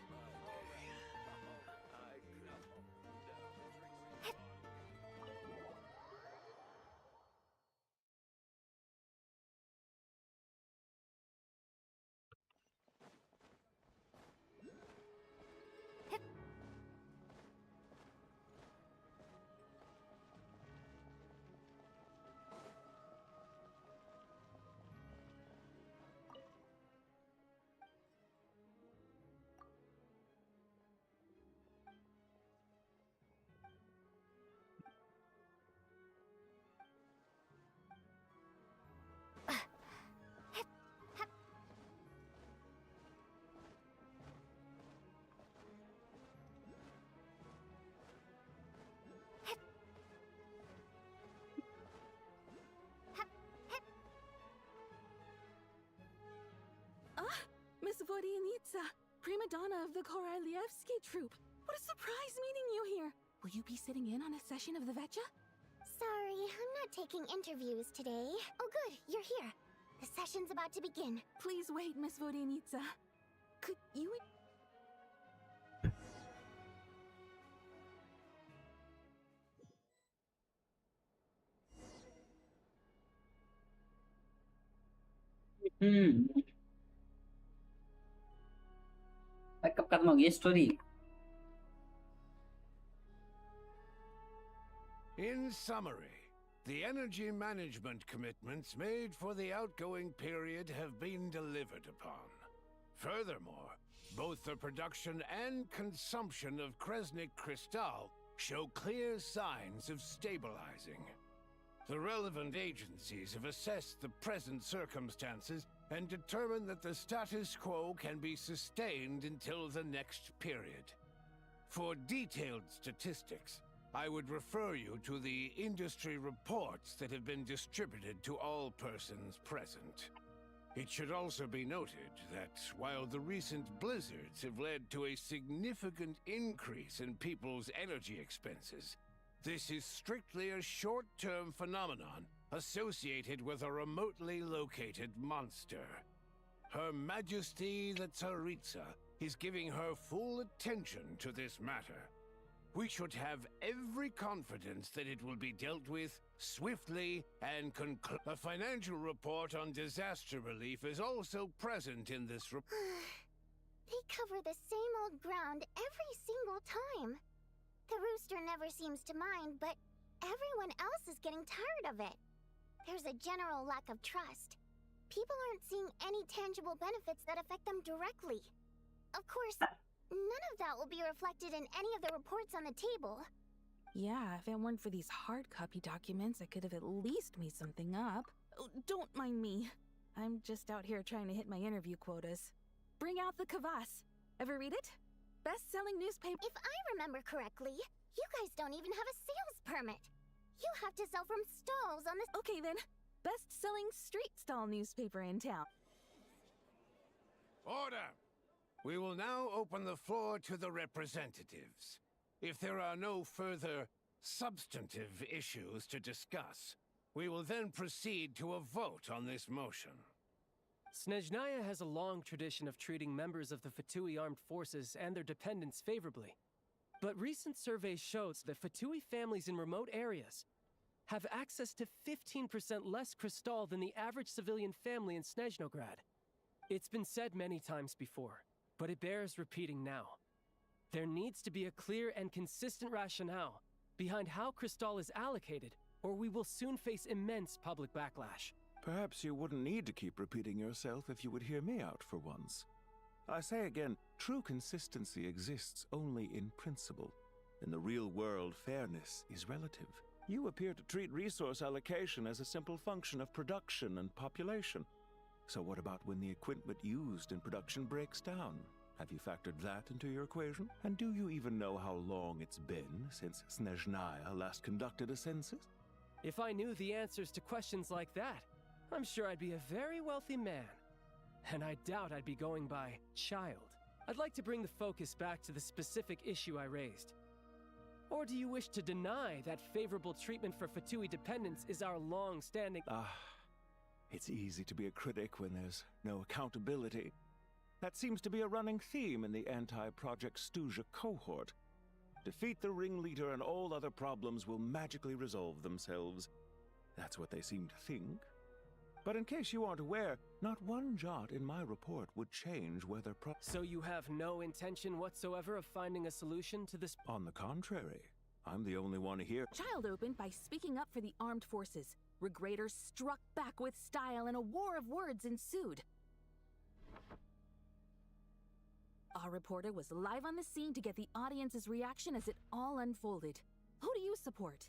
Vodyanitsa, prima donna of the Korolievsky troupe. What a surprise meeting you here. Will you be sitting in on a session of the Vetcha? Sorry, I'm not taking interviews today. Oh good, you're here. The session's about to begin. Please wait, Miss Vodyanitsa. Could you... कब खत्म होगी story? In summary, the energy management commitments made for the outgoing period have been delivered upon. Furthermore, both the production and consumption of Kresnik Crystal show clear signs of stabilizing. The relevant agencies have assessed the present circumstances and determined that the status quo can be sustained until the next period. For detailed statistics, I would refer you to the industry reports that have been distributed to all persons present. It should also be noted that while the recent blizzards have led to a significant increase in people's energy expenses, this is strictly a short-term phenomenon associated with a remotely located monster. Her Majesty the Tsaritsa is giving her full attention to this matter. We should have every confidence that it will be dealt with swiftly and conclude. A financial report on disaster relief is also present in this report. They cover the same old ground every single time. The rooster never seems to mind, but everyone else is getting tired of it. There's a general lack of trust. People aren't seeing any tangible benefits that affect them directly. Of course, none of that will be reflected in any of the reports on the table. Yeah, if it weren't for these hard copy documents, I could have at least made something up. Oh, don't mind me. I'm just out here trying to hit my interview quotas. Bring out the kvass. Ever read it? Best-selling newspaper. If I remember correctly, you guys don't even have a sales permit. You have to sell from stalls on this. Okay then. Best-selling street stall newspaper in town. Order! We will now open the floor to the representatives. If there are no further substantive issues to discuss, we will then proceed to a vote on this motion. Snezhnaya has a long tradition of treating members of the Fatui armed forces and their dependents favorably. But recent surveys shows that Fatui families in remote areas have access to 15% less crystal than the average civilian family in Snezhnograd. It's been said many times before, but it bears repeating now. There needs to be a clear and consistent rationale behind how crystal is allocated, or we will soon face immense public backlash. Perhaps you wouldn't need to keep repeating yourself if you would hear me out for once. I say again, true consistency exists only in principle. In the real world, fairness is relative. You appear to treat resource allocation as a simple function of production and population. So what about when the equipment used in production breaks down? Have you factored that into your equation? And do you even know how long it's been since Snezhnaya last conducted a census? If I knew the answers to questions like that, I'm sure I'd be a very wealthy man. And I doubt I'd be going by child. I'd like to bring the focus back to the specific issue I raised. Or do you wish to deny that favorable treatment for Fatui dependents is our long-standing... It's easy to be a critic when there's no accountability. That seems to be a running theme in the anti-Project Stuja cohort. Defeat the ringleader and all other problems will magically resolve themselves. That's what they seem to think. But in case you aren't aware, not one jot in my report would change whether So you have no intention whatsoever of finding a solution to this? On the contrary, I'm the only one here. Child opened by speaking up for the armed forces. Regrader struck back with style and a war of words ensued. Our reporter was live on the scene to get the audience's reaction as it all unfolded. Who do you support?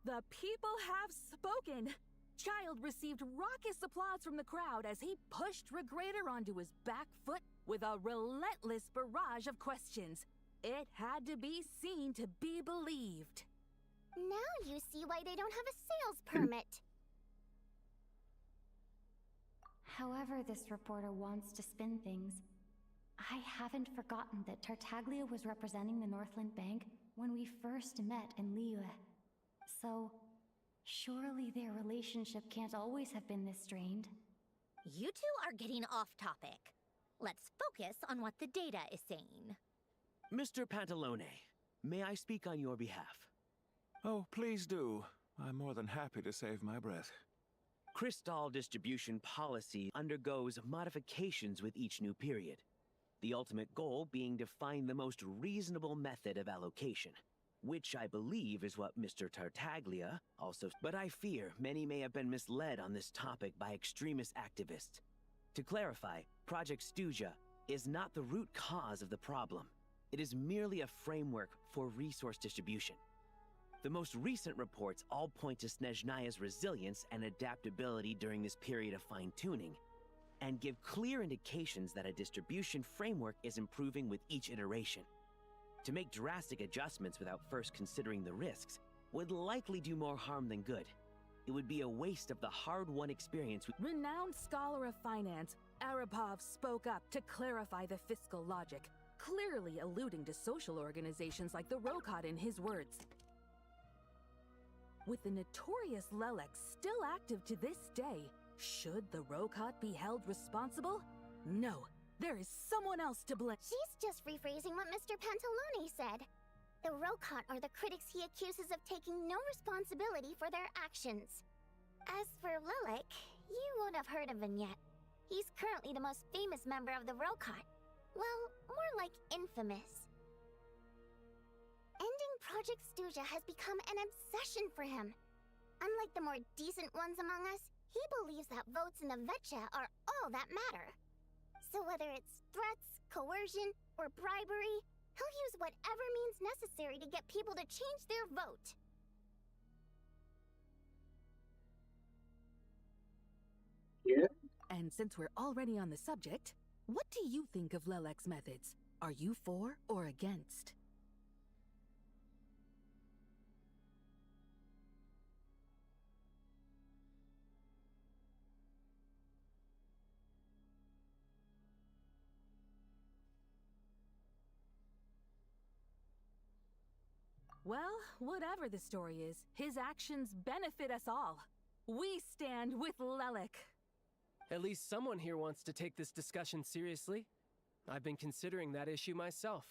The people have spoken! Child received raucous applause from the crowd as he pushed Regrader onto his back foot with a relentless barrage of questions. It had to be seen to be believed. Now you see why they don't have a sales permit. However this reporter wants to spin things, I haven't forgotten that Tartaglia was representing the Northland Bank when we first met in Liyue. So, surely their relationship can't always have been this strained. You two are getting off topic. Let's focus on what the data is saying. Mr. Pantalone, may I speak on your behalf? Oh, please do. I'm more than happy to save my breath. Crystal distribution policy undergoes modifications with each new period. The ultimate goal being to find the most reasonable method of allocation, which I believe is what Mr. Tartaglia also... But I fear many may have been misled on this topic by extremist activists. To clarify, Project Stuja is not the root cause of the problem. It is merely a framework for resource distribution. The most recent reports all point to Snezhnaya's resilience and adaptability during this period of fine-tuning, and give clear indications that a distribution framework is improving with each iteration. To make drastic adjustments without first considering the risks would likely do more harm than good. It would be a waste of the hard-won experience. Renowned scholar of finance, Arapov spoke up to clarify the fiscal logic, clearly alluding to social organizations like the Rokot in his words. With the notorious Lelek still active to this day, should the Rokot be held responsible? No, there is someone else to blame. She's just rephrasing what Mr. Pantalone said. The Rokot are the critics he accuses of taking no responsibility for their actions. As for Lelek, you won't have heard of him yet. He's currently the most famous member of the Rokot. Well, more like infamous. Ending Project Stuja has become an obsession for him. Unlike the more decent ones among us, he believes that votes in the Vetcha are all that matter. So whether it's threats, coercion, or bribery, he'll use whatever means necessary to get people to change their vote. Yeah. And since we're already on the subject, what do you think of Lelek's methods? Are you for or against? Well, whatever the story is, his actions benefit us all. We stand with Lelek. At least someone here wants to take this discussion seriously. I've been considering that issue myself.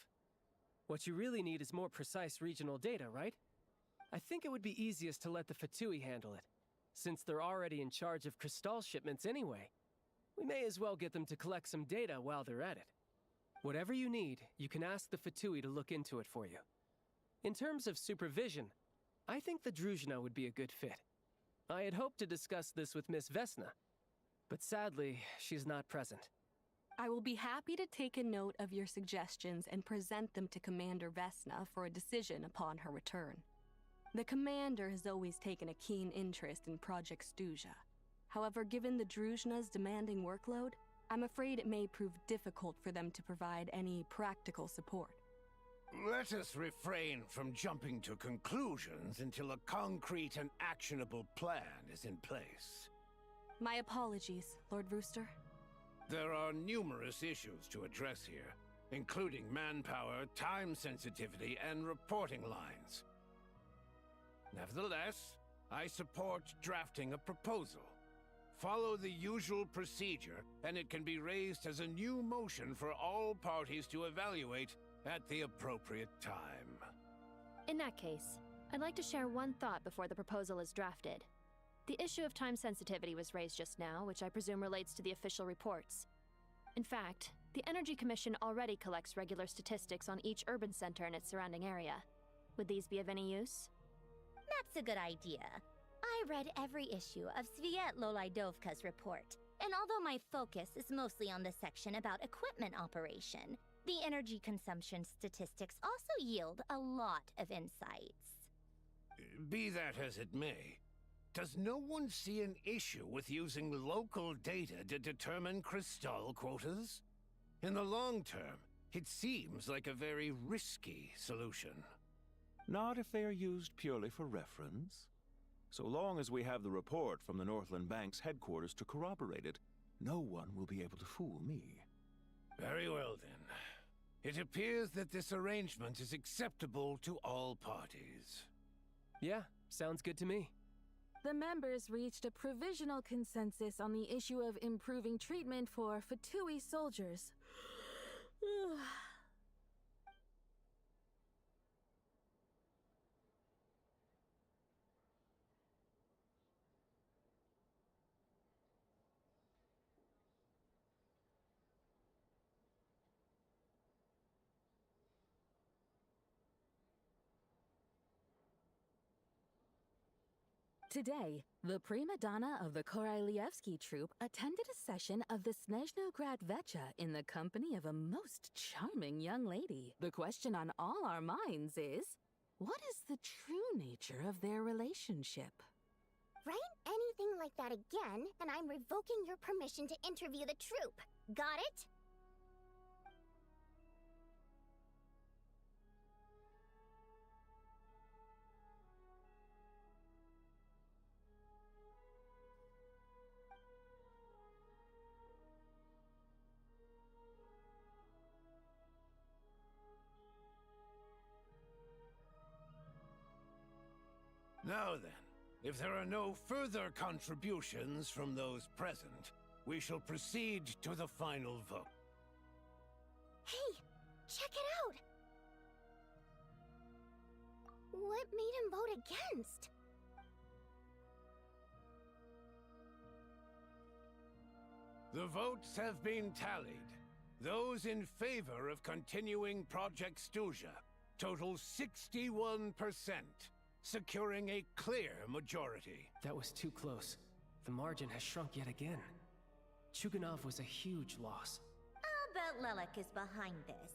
What you really need is more precise regional data, right? I think it would be easiest to let the Fatui handle it, since they're already in charge of Crystal shipments anyway. We may as well get them to collect some data while they're at it. Whatever you need, you can ask the Fatui to look into it for you. In terms of supervision, I think the Druzhna would be a good fit. I had hoped to discuss this with Miss Vesna, but sadly, she's not present. I will be happy to take a note of your suggestions and present them to Commander Vesna for a decision upon her return. The Commander has always taken a keen interest in Project Stuja. However, given the Druzhna's demanding workload, I'm afraid it may prove difficult for them to provide any practical support. Let us refrain from jumping to conclusions until a concrete and actionable plan is in place. My apologies, Lord Rooster. There are numerous issues to address here, including manpower, time sensitivity, and reporting lines. Nevertheless, I support drafting a proposal. Follow the usual procedure, and it can be raised as a new motion for all parties to evaluate at the appropriate time. In that case, I'd like to share one thought before the proposal is drafted. The issue of time sensitivity was raised just now, which I presume relates to the official reports. In fact, the Energy Commission already collects regular statistics on each urban center and its surrounding area. Would these be of any use? That's a good idea. I read every issue of Sviet Lolaidovka's report, and although my focus is mostly on the section about equipment operation, the energy consumption statistics also yield a lot of insights. Be that as it may, does no one see an issue with using local data to determine Crystal quotas? In the long term, it seems like a very risky solution. Not if they are used purely for reference. So long as we have the report from the Northland Bank's headquarters to corroborate it, No one will be able to fool me. Very well, then. It appears that this arrangement is acceptable to all parties. Yeah, sounds good to me. The members reached a provisional consensus on the issue of improving treatment for Fatui soldiers. Today, the prima donna of the Korolievsky troupe attended a session of the Snezhnaya Vecha in the company of a most charming young lady. The question on all our minds is, what is the true nature of their relationship? Write anything like that again, and I'm revoking your permission to interview the troupe. Got it? Now then, if there are no further contributions from those present, we shall proceed to the final vote. Hey, check it out! What made him vote against? The votes have been tallied. Those in favor of continuing Project Stuzha total 61%. Securing a clear majority. That was too close. The margin has shrunk yet again. Chuganov was a huge loss. I'll bet Lelek is behind this.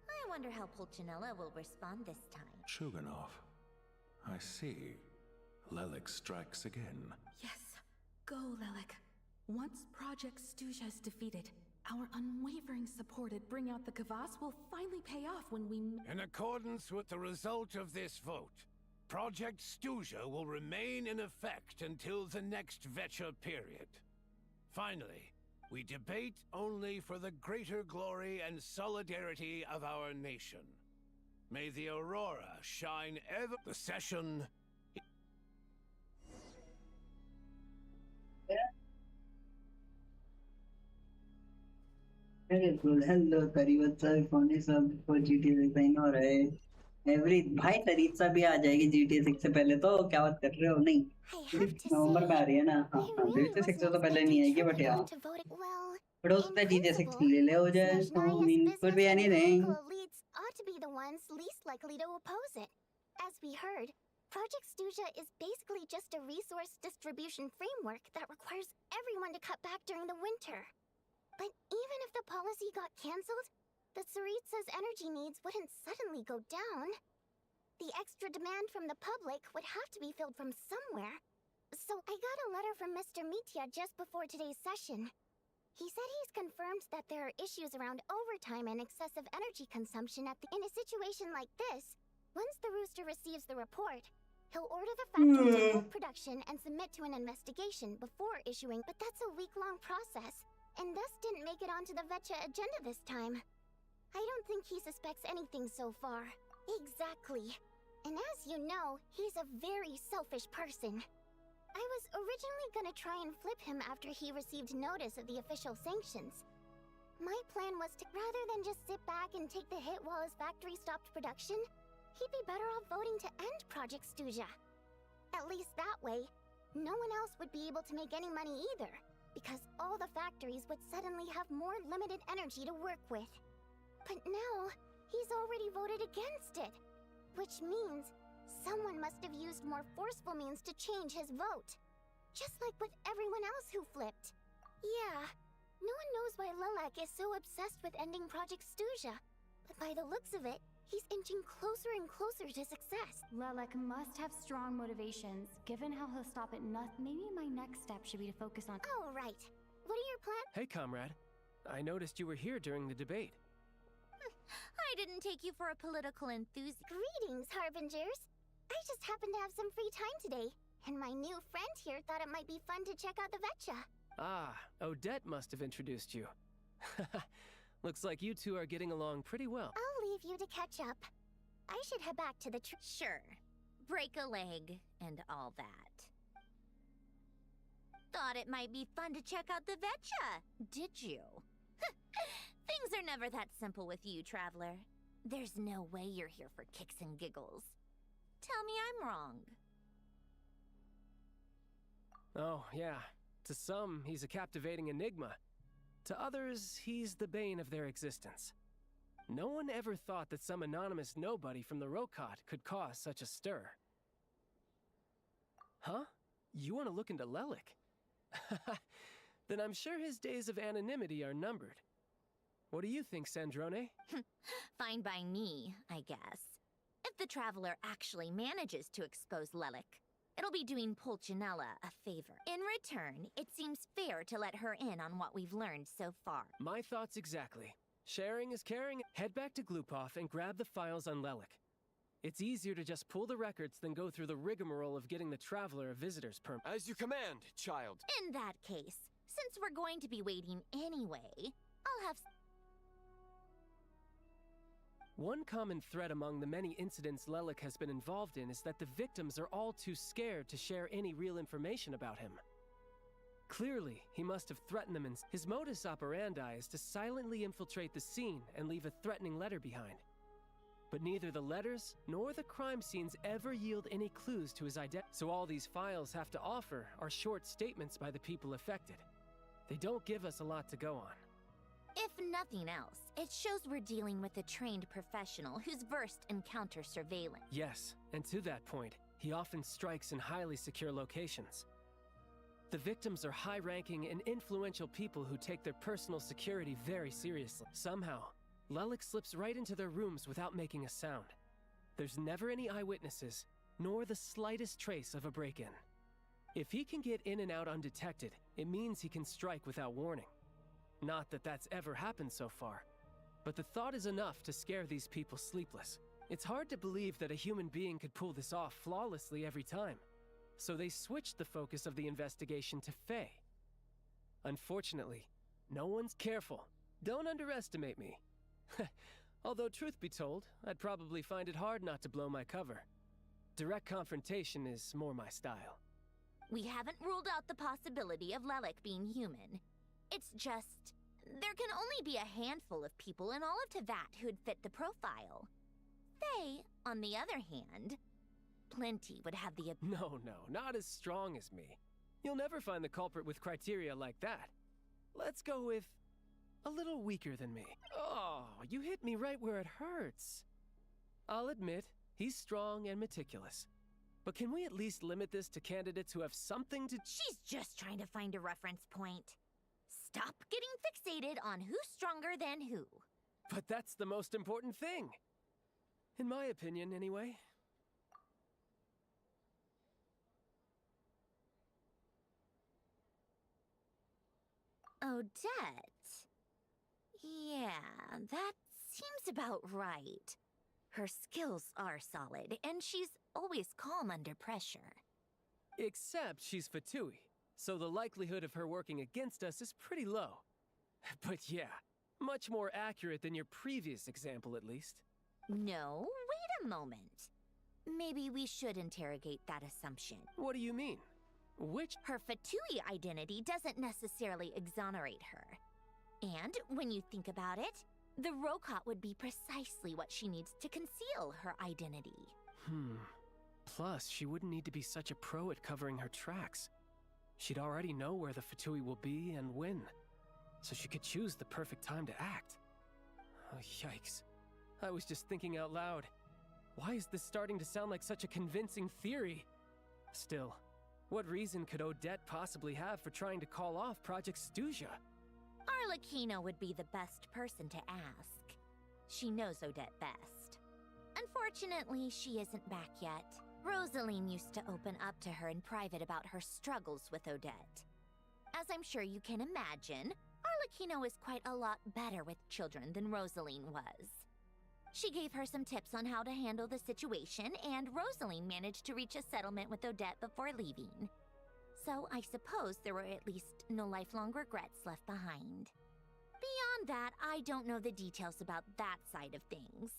I wonder how Pulcinella will respond this time. Chuganov. I see. Lelek strikes again. Yes, go, Lelek. Once Project Stuzha is defeated, our unwavering support at Bring Out the Kvass will finally pay off when we... In accordance with the result of this vote, Project Stuzha will remain in effect until the next Vecha period. Finally, we debate only for the greater glory and solidarity of our nation. May the aurora shine ever... The session... Hello, Tarivatsa, Phone सब को GTA design हो रहा है. भाई तरीत्सा भी आ जाएगी GTA 6 से पहले. तो क्या बात कर रहे हो? नहीं, नवंबर में आ रही है ना. हाँ GTA 6 से तो पहले नहीं आएगी, बट यार but उससे GTA 6 ले ले हो जाए. So I mean, could be anything. Elites ought to be the ones least likely to oppose it. As we heard, Project Stuzha is basically just a resource distribution framework that requires everyone to cut back during the winter. But even if the policy got cancelled, the Tsaritsa's energy needs wouldn't suddenly go down. The extra demand from the public would have to be filled from somewhere. So I got a letter from Mr. Mitya just before today's session. He said he's confirmed that there are issues around overtime and excessive energy consumption in a situation like this. Once the Rooster receives the report, he'll order the factory to halt production and submit to an investigation before issuing. But that's a week-long process, and thus didn't make it onto the Vecha agenda this time. I don't think he suspects anything so far. Exactly. And as you know, he's a very selfish person. I was originally gonna try and flip him after he received notice of the official sanctions. My plan was to, rather than just sit back and take the hit while his factory stopped production, he'd be better off voting to end Project Stuzha. At least that way, no one else would be able to make any money either, because all the factories would suddenly have more limited energy to work with. But now, he's already voted against it, which means someone must have used more forceful means to change his vote. Just like with everyone else who flipped. Yeah, no one knows why Lelek is so obsessed with ending Project Stuzha, but by the looks of it, he's inching closer and closer to success. Lelek must have strong motivations. Given how he'll stop at nothing, maybe my next step should be to focus on... Oh, right. What are your plans? Hey, comrade. I noticed you were here during the debate. I didn't take you for a political enthusiast. Greetings, Harbingers. I just happened to have some free time today, and my new friend here thought it might be fun to check out the Vecha. Ah, Odette must have introduced you. Looks like you two are getting along pretty well. I'll leave you to catch up. I should head back to the Sure. Break a leg and all that. Thought it might be fun to check out the Vetcha, did you? Things are never that simple with you, Traveler. There's no way you're here for kicks and giggles. Tell me I'm wrong. Oh, yeah. To some, he's a captivating enigma. To others, he's the bane of their existence. No one ever thought that some anonymous nobody from the Rokot could cause such a stir. Huh? You want to look into Lelik? Then I'm sure his days of anonymity are numbered. What do you think, Sandrone? Fine by me, I guess. If the Traveler actually manages to expose Lelik, it'll be doing Pulcinella a favor. In return, it seems fair to let her in on what we've learned so far. My thoughts exactly. Sharing is caring. Head back to Glupov and grab the files on Lelik. It's easier to just pull the records than go through the rigmarole of getting the Traveler a visitor's permit. As you command, child. In that case, since we're going to be waiting anyway, I'll have... One common thread among the many incidents Lelik has been involved in is that the victims are all too scared to share any real information about him. Clearly, he must have threatened them, and his modus operandi is to silently infiltrate the scene and leave a threatening letter behind. But neither the letters nor the crime scenes ever yield any clues to his identity, so all these files have to offer are short statements by the people affected. They don't give us a lot to go on. If nothing else, it shows we're dealing with a trained professional who's versed in counter-surveillance. Yes, and to that point, he often strikes in highly secure locations. The victims are high-ranking and influential people who take their personal security very seriously. Somehow, Lelik slips right into their rooms without making a sound. There's never any eyewitnesses, nor the slightest trace of a break-in. If he can get in and out undetected, it means he can strike without warning. Not that that's ever happened so far, but the thought is enough to scare these people sleepless. It's hard to believe that a human being could pull this off flawlessly every time, so they switched the focus of the investigation to Faye. Unfortunately, no one's careful. Don't underestimate me. Although truth be told, I'd probably find it hard not to blow my cover. Direct confrontation is more my style. We haven't ruled out the possibility of Lelik being human. It's just, there can only be a handful of people in all of Teyvat who'd fit the profile. Faye, on the other hand, plenty would have the... No, not as strong as me. You'll never find the culprit with criteria like that. Let's go with a little weaker than me. Oh, you hit me right where it hurts. I'll admit, he's strong and meticulous. But can we at least limit this to candidates who have something to... She's just trying to find a reference point. Stop getting fixated on who's stronger than who. But that's the most important thing. In my opinion, anyway. Odette? Yeah, that seems about right. Her skills are solid, and she's always calm under pressure. Except she's Fatui, so the likelihood of her working against us is pretty low. But yeah, much more accurate than your previous example, at least. No, wait a moment. Maybe we should interrogate that assumption. What do you mean? Which? Her Fatui identity doesn't necessarily exonerate her. And when you think about it, the Rokot would be precisely what she needs to conceal her identity. Plus, she wouldn't need to be such a pro at covering her tracks. She'd already know where the Fatui will be and when, so she could choose the perfect time to act. Oh, yikes. I was just thinking out loud. Why is this starting to sound like such a convincing theory? Still, what reason could Odette possibly have for trying to call off Project Stuzha? Arlecchino would be the best person to ask. She knows Odette best. Unfortunately, she isn't back yet. Rosaline used to open up to her in private about her struggles with Odette. As I'm sure you can imagine, Arlecchino is quite a lot better with children than Rosaline was. She gave her some tips on how to handle the situation, and Rosaline managed to reach a settlement with Odette before leaving. So I suppose there were at least no lifelong regrets left behind. Beyond that, I don't know the details about that side of things.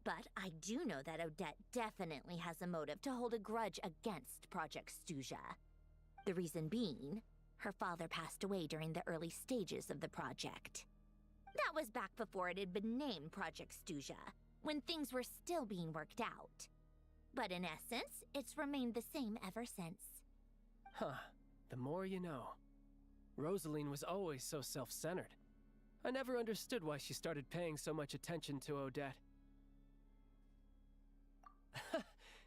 But I do know that Odette definitely has a motive to hold a grudge against Project Stuzha. The reason being, her father passed away during the early stages of the project. That was back before it had been named Project Stuzha, when things were still being worked out. But in essence, it's remained the same ever since. Huh. The more you know. Rosaline was always so self-centered. I never understood why she started paying so much attention to Odette.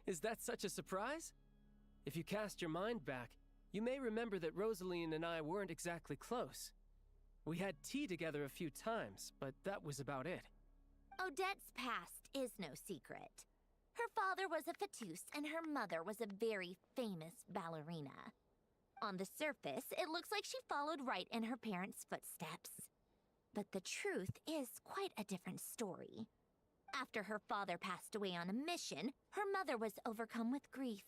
Is that such a surprise? If you cast your mind back, you may remember that Rosaline and I weren't exactly close. We had tea together a few times, but that was about it. Odette's past is no secret. Her father was a Victus and her mother was a very famous ballerina. On the surface, it looks like she followed right in her parents' footsteps. But the truth is quite a different story. After her father passed away on a mission, her mother was overcome with grief.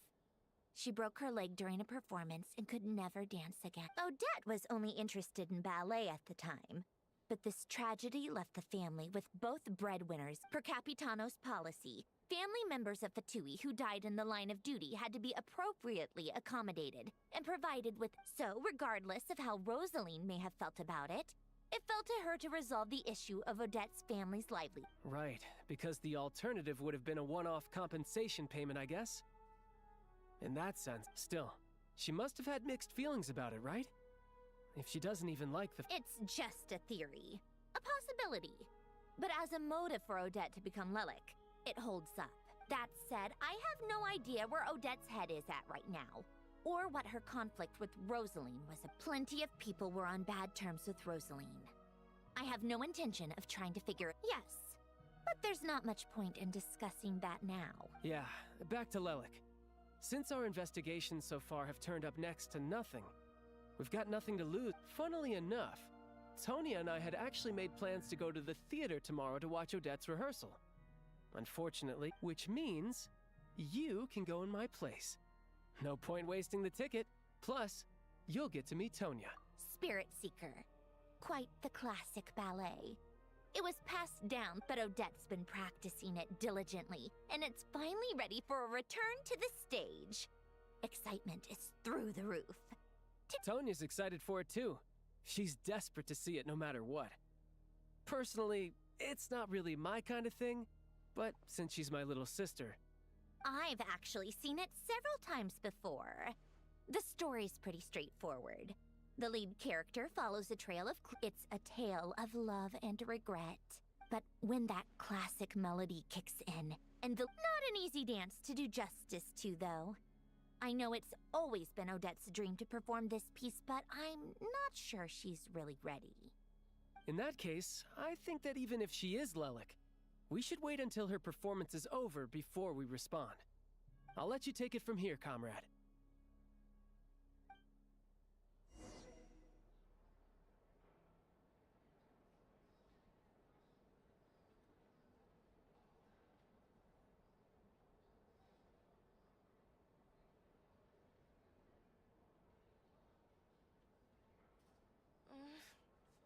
She broke her leg during a performance and could never dance again. Odette was only interested in ballet at the time, but this tragedy left the family with both breadwinners per capitano's policy. Family members of Fatui who died in the line of duty had to be appropriately accommodated and provided with. So, regardless of how Rosaline may have felt about it, it fell to her to resolve the issue of Odette's family's livelihood. Right, because the alternative would have been a one-off compensation payment, I guess? In that sense, still, she must have had mixed feelings about it, right? If she doesn't even like the— It's just a theory. A possibility. But as a motive for Odette to become Lelik, it holds up. That said, I have no idea where Odette's head is at right now, or what her conflict with Rosaline was. Plenty of people were on bad terms with Rosaline. I have no intention of trying to figure it. Yes, but there's not much point in discussing that now. Yeah, back to Lelik. Since our investigations so far have turned up next to nothing, we've got nothing to lose. Funnily enough, Tonya and I had actually made plans to go to the theater tomorrow to watch Odette's rehearsal. Unfortunately, which means you can go in my place. No point wasting the ticket. Plus, you'll get to meet Tonya. Spirit Seeker. Quite the classic ballet. It was passed down, but Odette's been practicing it diligently, and it's finally ready for a return to the stage. Excitement is through the roof. Tonya's excited for it too. She's desperate to see it no matter what. Personally, it's not really my kind of thing, but since she's my little sister... I've actually seen it several times before. The story's pretty straightforward. The lead character follows a trail of... It's a tale of love and regret. But when that classic melody kicks in, and the... Not an easy dance to do justice to, though. I know it's always been Odette's dream to perform this piece, but I'm not sure she's really ready. In that case, I think that even if she is Lelik, we should wait until her performance is over before we respond. I'll let you take it from here, comrade.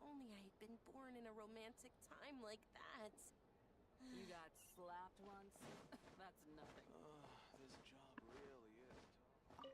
Only I had been born in a romantic time like that. You got slapped once? That's nothing. This job really is tough.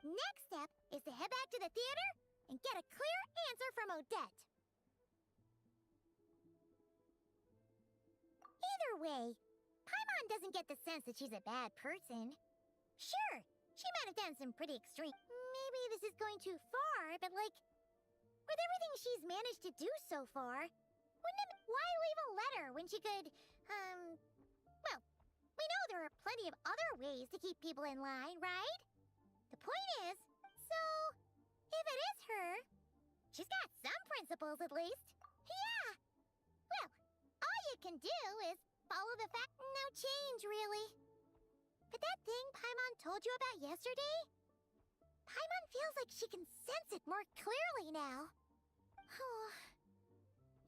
Next step is to head back to the theater and get a clear answer from Odette. Either way, Paimon doesn't get the sense that she's a bad person. Sure, she might have done some pretty extreme... Maybe this is going too far, but like... With everything she's managed to do so far, wouldn't it... Why leave a letter when she could, Well, we know there are plenty of other ways to keep people in line, right? The point is, so... If it is her, she's got some principles at least. Yeah! Well, all you can do is follow the fact... No change, really. But that thing Paimon told you about yesterday? Paimon feels like she can sense it more clearly now.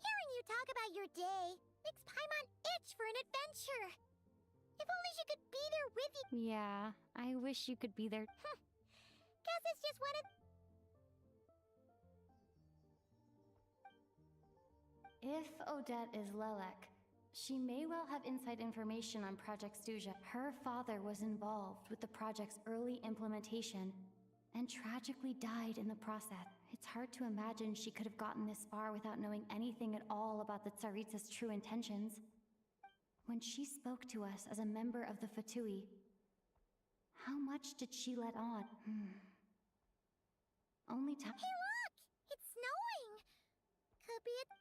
Hearing you talk about your day makes Paimon itch for an adventure. If only she could be there with you. Yeah, I wish you could be there. Guess it's just one of... If Odette is Lelek, she may well have inside information on Project Stuja. Her father was involved with the project's early implementation and tragically died in the process. It's hard to imagine she could have gotten this far without knowing anything at all about the Tsaritsa's true intentions. When she spoke to us as a member of the Fatui, how much did she let on? Only time. Hey, look! It's snowing! Could be a...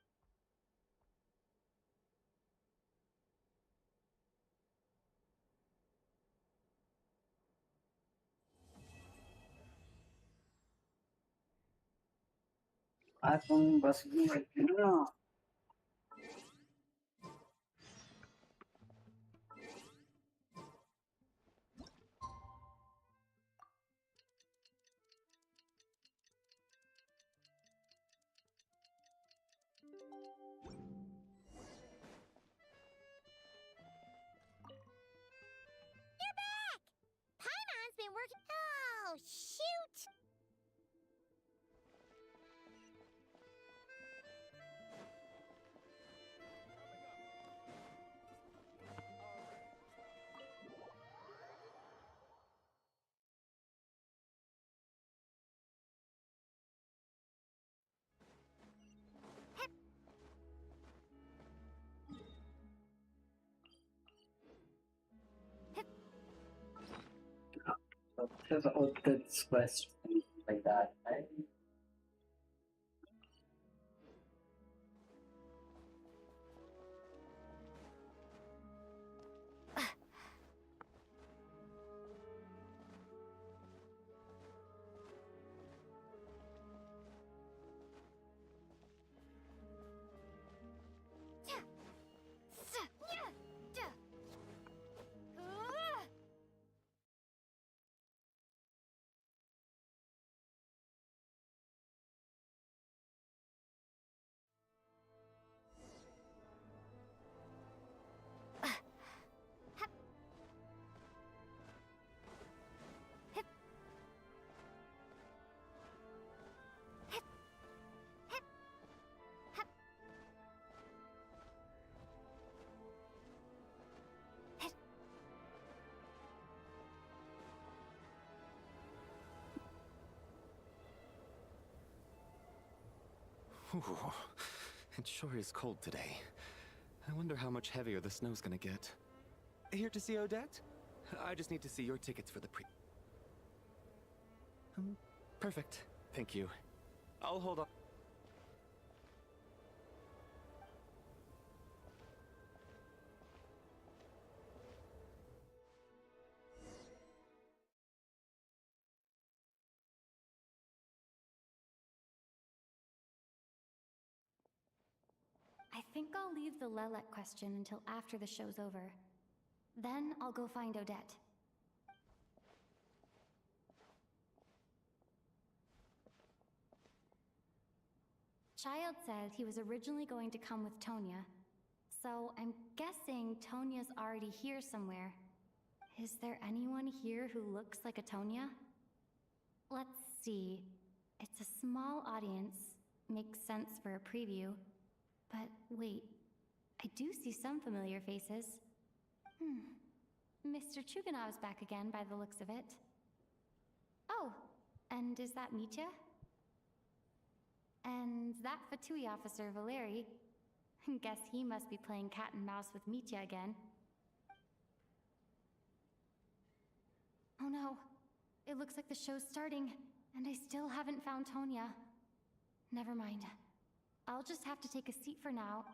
तुम बस नहीं सकते ना You're back! Paimon's been working... Oh, shoot! There's Odettes Quest like that, right? Ooh, it sure is cold today. I wonder how much heavier the snow's gonna get. Here to see Odette? I just need to see your tickets for the perfect. Thank you. I'll hold on. I think I'll leave the Lelek question until after the show's over. Then I'll go find Odette. Child said he was originally going to come with Tonya, so I'm guessing Tonya's already here somewhere. Is there anyone here who looks like a Tonya? Let's see. It's a small audience. Makes sense for a preview. But wait, I do see some familiar faces. Mr. Chuganov's back again by the looks of it. Oh, And is that Mitya? And that Fatui officer, Valeri. Guess he must be playing cat and mouse with Mitya again. Oh no. It looks like the show's starting, and I still haven't found Tonya. Never mind. I'll just have to take a seat for now.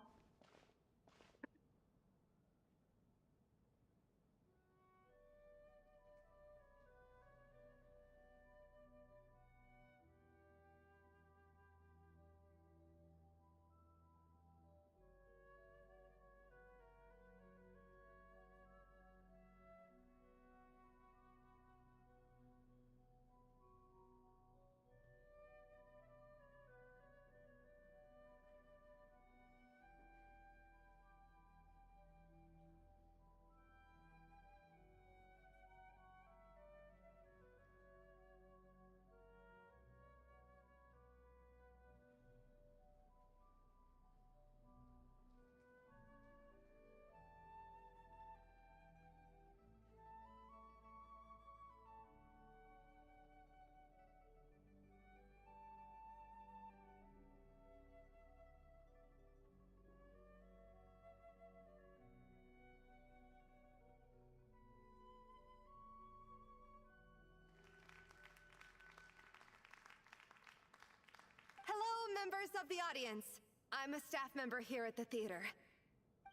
Members of the audience, I'm a staff member here at the theater.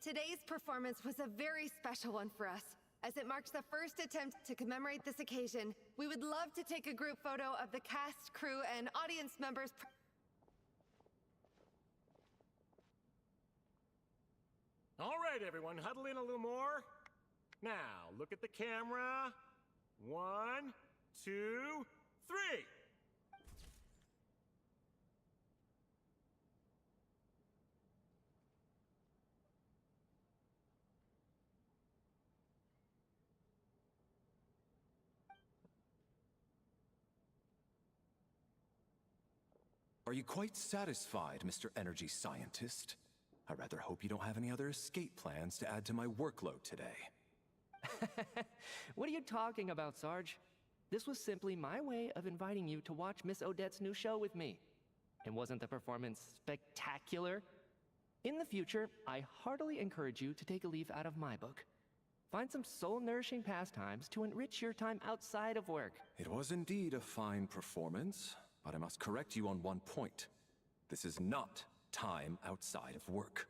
Today's performance was a very special one for us. As it marks the first attempt to commemorate this occasion, we would love to take a group photo of the cast, crew, and audience members. All right, everyone, huddle in a little more. Now, look at the camera. 1, 2, 3. Are you quite satisfied, Mr. Energy Scientist? I rather hope you don't have any other escape plans to add to my workload today. What are you talking about, Sarge? This was simply my way of inviting you to watch Miss Odette's new show with me. And wasn't the performance spectacular? In the future, I heartily encourage you to take a leaf out of my book. Find some soul-nourishing pastimes to enrich your time outside of work. It was indeed a fine performance. But I must correct you on one point. This is not time outside of work.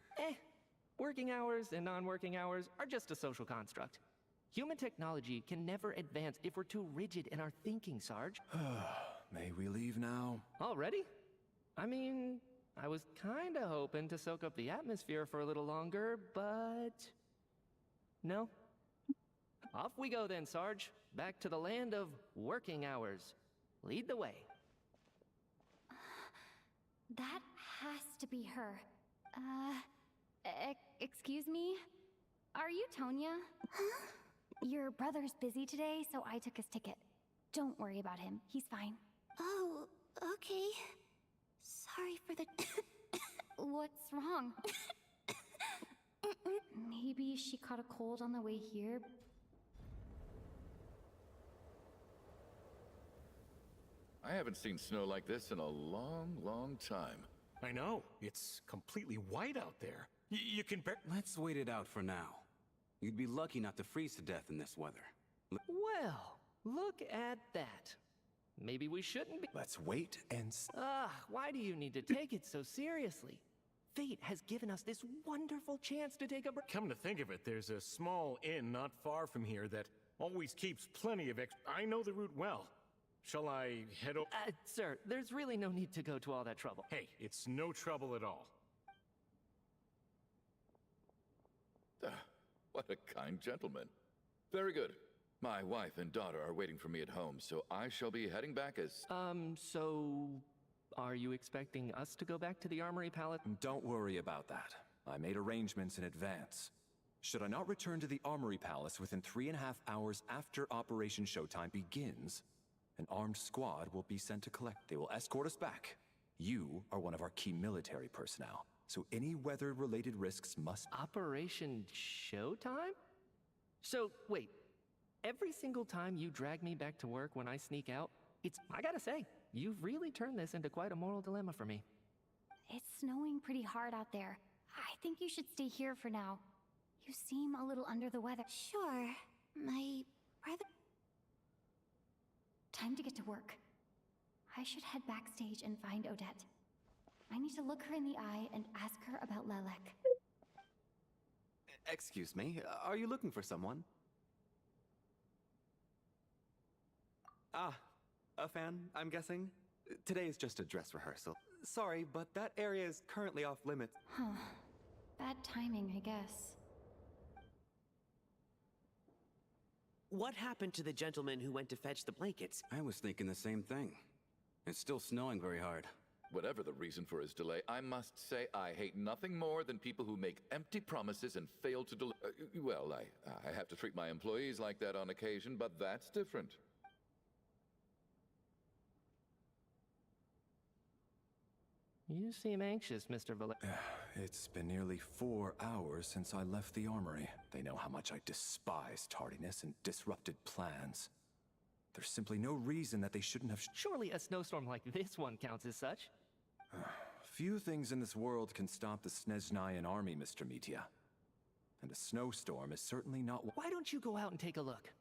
Working hours and non-working hours are just a social construct. Human technology can never advance if we're too rigid in our thinking, Sarge. May we leave now? Already? I mean, I was kinda hoping to soak up the atmosphere for a little longer, but... no? Off we go then, Sarge. Back to the land of working hours. Lead the way. That has to be her. Excuse me? Are you Tonya? Huh? Your brother's busy today, so I took his ticket. Don't worry about him. He's fine. Oh, okay. Sorry for the... What's wrong? Maybe she caught a cold on the way here. I haven't seen snow like this in a long, long time. I know. It's completely white out there. You can bear... Let's wait it out for now. You'd be lucky not to freeze to death in this weather. Well, look at that. Maybe we shouldn't be... Let's wait and... why do you need to take it so seriously? Fate has given us this wonderful chance to take a break. Come to think of it, there's a small inn not far from here that always keeps plenty of I know the route well. Shall I head over? Sir, there's really no need to go to all that trouble. Hey, it's no trouble at all. What a kind gentleman. Very good. My wife and daughter are waiting for me at home, so I shall be heading back as... So... are you expecting us to go back to the Armory Palace? Don't worry about that. I made arrangements in advance. Should I not return to the Armory Palace within 3.5 hours after Operation Showtime begins, an armed squad will be sent to collect. They will escort us back. You are one of our key military personnel, so any weather-related risks must... Operation Showtime? So, wait. Every single time you drag me back to work when I sneak out, I gotta say, you've really turned this into quite a moral dilemma for me. It's snowing pretty hard out there. I think you should stay here for now. You seem a little under the weather. Sure. My brother... Time to get to work. I should head backstage and find Odette. I need to look her in the eye and ask her about Lelek. Excuse me, are you looking for someone? Ah, a fan, I'm guessing? Today is just a dress rehearsal. Sorry, but that area is currently off limits. Huh. Bad timing, I guess. What happened to the gentleman who went to fetch the blankets? I was thinking the same thing. It's still snowing very hard. Whatever the reason for his delay, I must say I hate nothing more than people who make empty promises and fail to deliver. Well, I have to treat my employees like that on occasion, but that's different. You seem anxious, Mr. Valle- It's been nearly 4 hours since I left the armory. They know how much I despise tardiness and disrupted plans. There's simply no reason that they shouldn't have... Surely a snowstorm like this one counts as such. Few things in this world can stop the Snezhnayan army, Mr. Mitya. And a snowstorm is certainly not... Why don't you go out and take a look?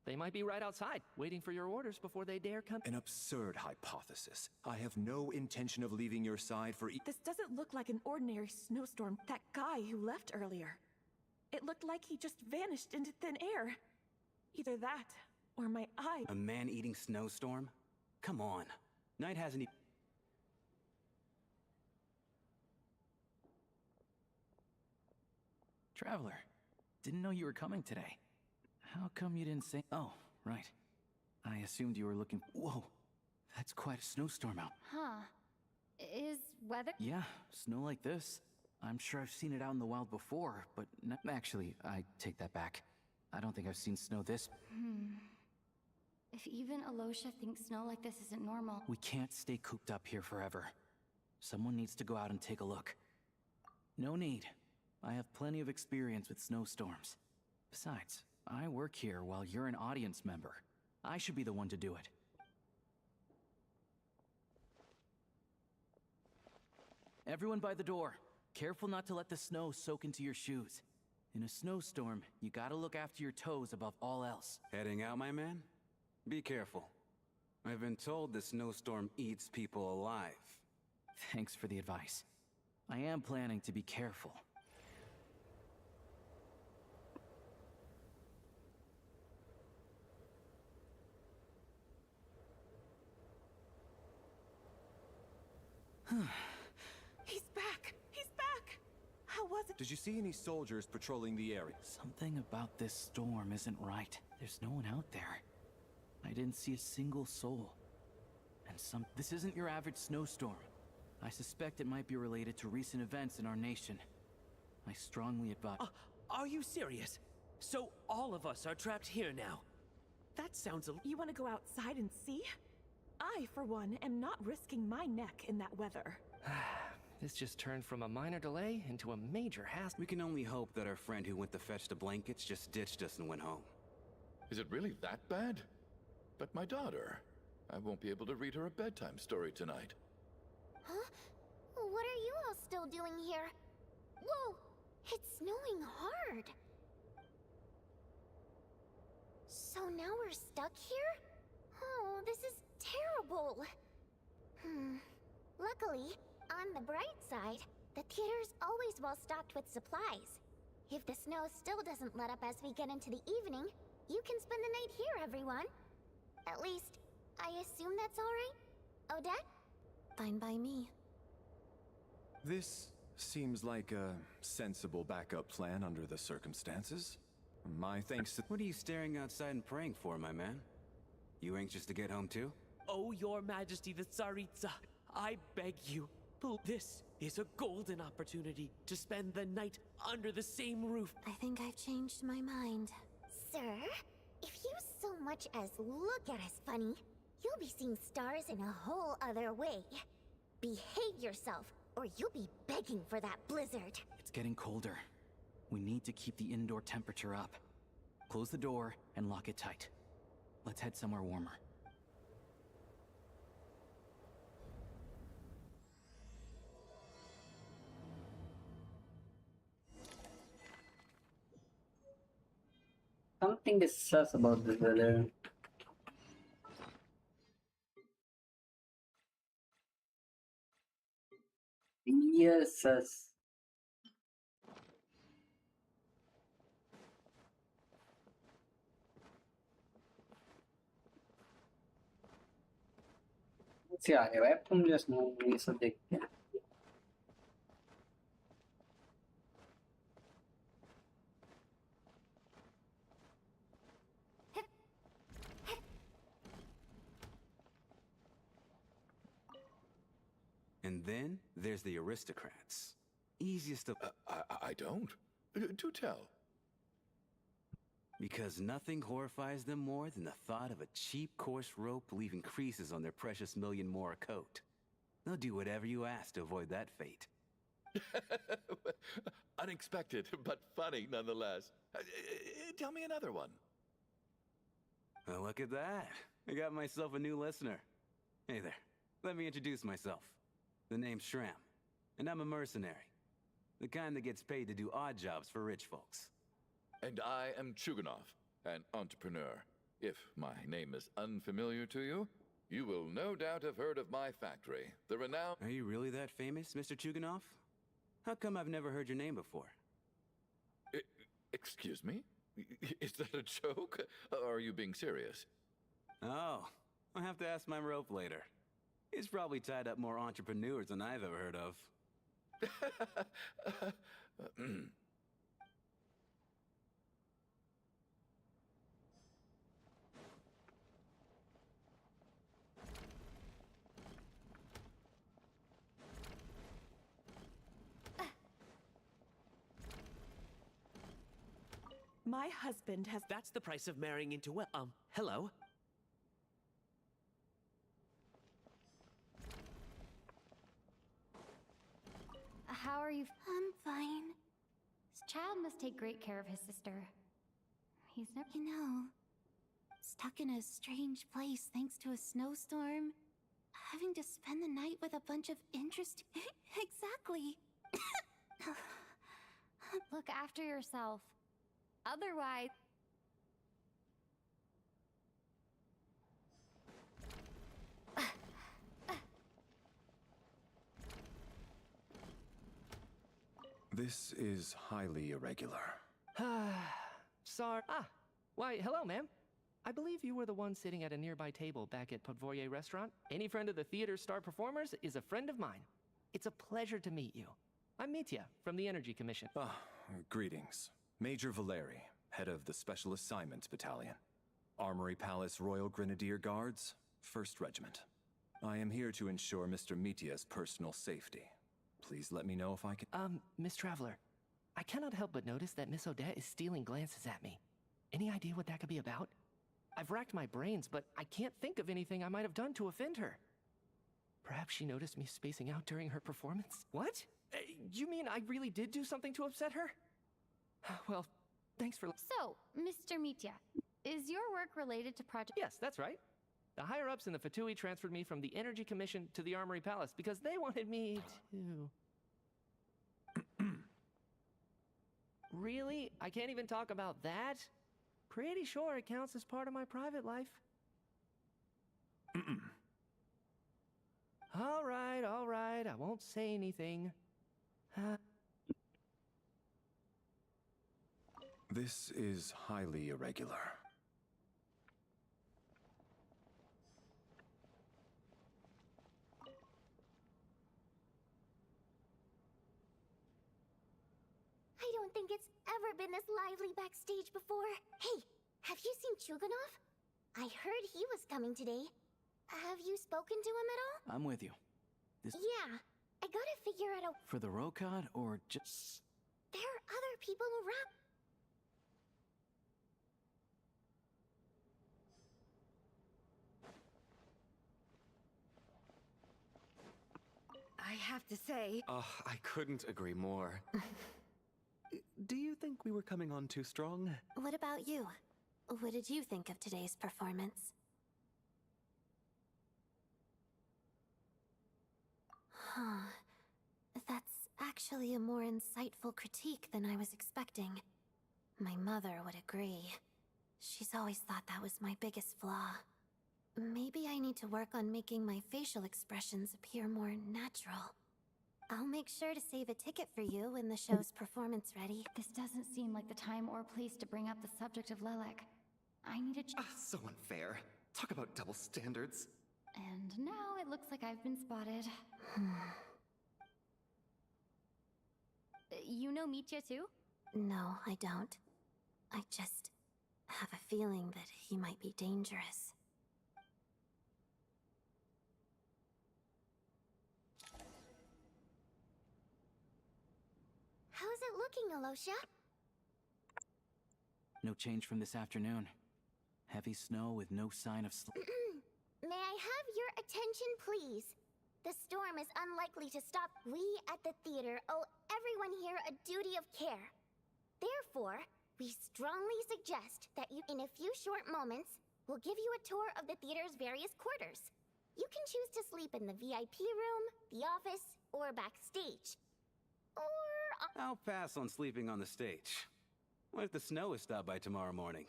They might be right outside, waiting for your orders before they dare come... An absurd hypothesis. I have no intention of leaving your side for... This doesn't look like an ordinary snowstorm. That guy who left earlier. It looked like he just vanished into thin air. Either that, or my eye... A man-eating snowstorm? Come on. Night hasn't even... Traveler, didn't know you were coming today. How come you didn't say... Oh, right. I assumed you were looking... Whoa, that's quite a snowstorm out. Huh. Is weather... Yeah, snow like this. I'm sure I've seen it out in the wild before, but... Actually, I take that back. I don't think I've seen snow this... If even Alyosha thinks snow like this isn't normal... We can't stay cooped up here forever. Someone needs to go out and take a look. No need. I have plenty of experience with snowstorms. Besides, I work here while you're an audience member. I should be the one to do it. Everyone by the door. Careful not to let the snow soak into your shoes. In a snowstorm, you gotta look after your toes above all else. Heading out, my man? Be careful. I've been told the snowstorm eats people alive. Thanks for the advice. I am planning to be careful. He's back! He's back! How was it? Did you see any soldiers patrolling the area? Something about this storm isn't right. There's no one out there. I didn't see a single soul. And this isn't your average snowstorm. I suspect it might be related to recent events in our nation. I strongly advise... Are you serious? So all of us are trapped here now? That sounds a... You want to go outside and see? I, for one, am not risking my neck in that weather. This just turned from a minor delay into a major hassle. We can only hope that our friend who went to fetch the blankets just ditched us and went home. Is it really that bad? But my daughter, I won't be able to read her a bedtime story tonight. Huh? What are you all still doing here? Whoa! It's snowing hard! So now we're stuck here? Oh, this is terrible! Luckily, on the bright side, the theater's always well stocked with supplies. If the snow still doesn't let up as we get into the evening, you can spend the night here, everyone. At least, I assume that's alright? Odette? Fine by me. This seems like a sensible backup plan under the circumstances. My thanks to... What are you staring outside and praying for, my man? You anxious to get home too? Oh, your majesty, the Tsaritsa, I beg you. This is a golden opportunity to spend the night under the same roof. I think I've changed my mind. Sir, if you so much as look at us funny, you'll be seeing stars in a whole other way. Behave yourself, or you'll be begging for that blizzard. It's getting colder. We need to keep the indoor temperature up. Close the door and lock it tight. Let's head somewhere warmer. Something is sus about this brother. Yes, sus. से आगे भाई तुम just ये सब देखते हैं. And then there's the aristocrats. Easiest of... I don't. Do tell. Because nothing horrifies them more than the thought of a cheap, coarse rope leaving creases on their precious million more coat. They'll do whatever you ask to avoid that fate. Unexpected, but funny nonetheless. Tell me another one. Well, look at that. I got myself a new listener. Hey there. Let me introduce myself. The name's Shram, and I'm a mercenary. The kind that gets paid to do odd jobs for rich folks. And I am Chuganov, an entrepreneur. If my name is unfamiliar to you, you will no doubt have heard of my factory, the renowned... Are you really that famous, Mr. Chuganov? How come I've never heard your name before? Excuse me? Is that a joke? Or are you being serious? Oh, I'll have to ask my rope later. He's probably tied up more entrepreneurs than I've ever heard of. My husband has... That's the price of marrying into hello? How are you? I'm fine. This child must take great care of his sister. He's never... You know, stuck in a strange place thanks to a snowstorm. Having to spend the night with a bunch of interesting... Exactly. Look after yourself. Otherwise... This is highly irregular. Sorry. Why, hello, ma'am. I believe you were the one sitting at a nearby table back at Podvorye restaurant. Any friend of the theater's star performers is a friend of mine. It's a pleasure to meet you. I'm Mitya, from the Energy Commission. Greetings. Major Valeri, head of the Special Assignments Battalion. Armory Palace Royal Grenadier Guards, 1st Regiment. I am here to ensure Mr. Mitya's personal safety. Please let me know if I can... Miss Traveler, I cannot help but notice that Miss Odette is stealing glances at me. Any idea what that could be about? I've racked my brains, but I can't think of anything I might have done to offend her. Perhaps she noticed me spacing out during her performance? What? You mean I really did do something to upset her? Well, thanks for... So, Mr. Mitya, is your work related to Project... Yes, that's right. The higher-ups in the Fatui transferred me from the Energy Commission to the Armory Palace because they wanted me to... Really? I can't even talk about that? Pretty sure it counts as part of my private life. All right, I won't say anything. This is highly irregular. I don't think it's ever been this lively backstage before. Hey, have you seen Chuganov? I heard he was coming today. Have you spoken to him at all? I'm with you. Yeah, I gotta figure out a... For the Rokad, or just... There are other people around. I have to say... I couldn't agree more. Do you think we were coming on too strong? What about you? What did you think of today's performance? That's actually a more insightful critique than I was expecting. My mother would agree. She's always thought that was my biggest flaw. Maybe I need to work on making my facial expressions appear more natural. I'll make sure to save a ticket for you when the show's performance ready. This doesn't seem like the time or place to bring up the subject of Lelek. I need to So unfair. Talk about double standards. And now it looks like I've been spotted. You know Mitya too? No, I don't. I just have a feeling that he might be dangerous. How's it looking, Alyosha? No change from this afternoon. Heavy snow with no sign of May I have your attention, please? The storm is unlikely to stop. We at the theater owe everyone here a duty of care. Therefore, we strongly suggest that you, in a few short moments, will give you a tour of the theater's various quarters. You can choose to sleep in the VIP room, the office, or backstage. I'll pass on sleeping on the stage. What if the snow is stopped by tomorrow morning?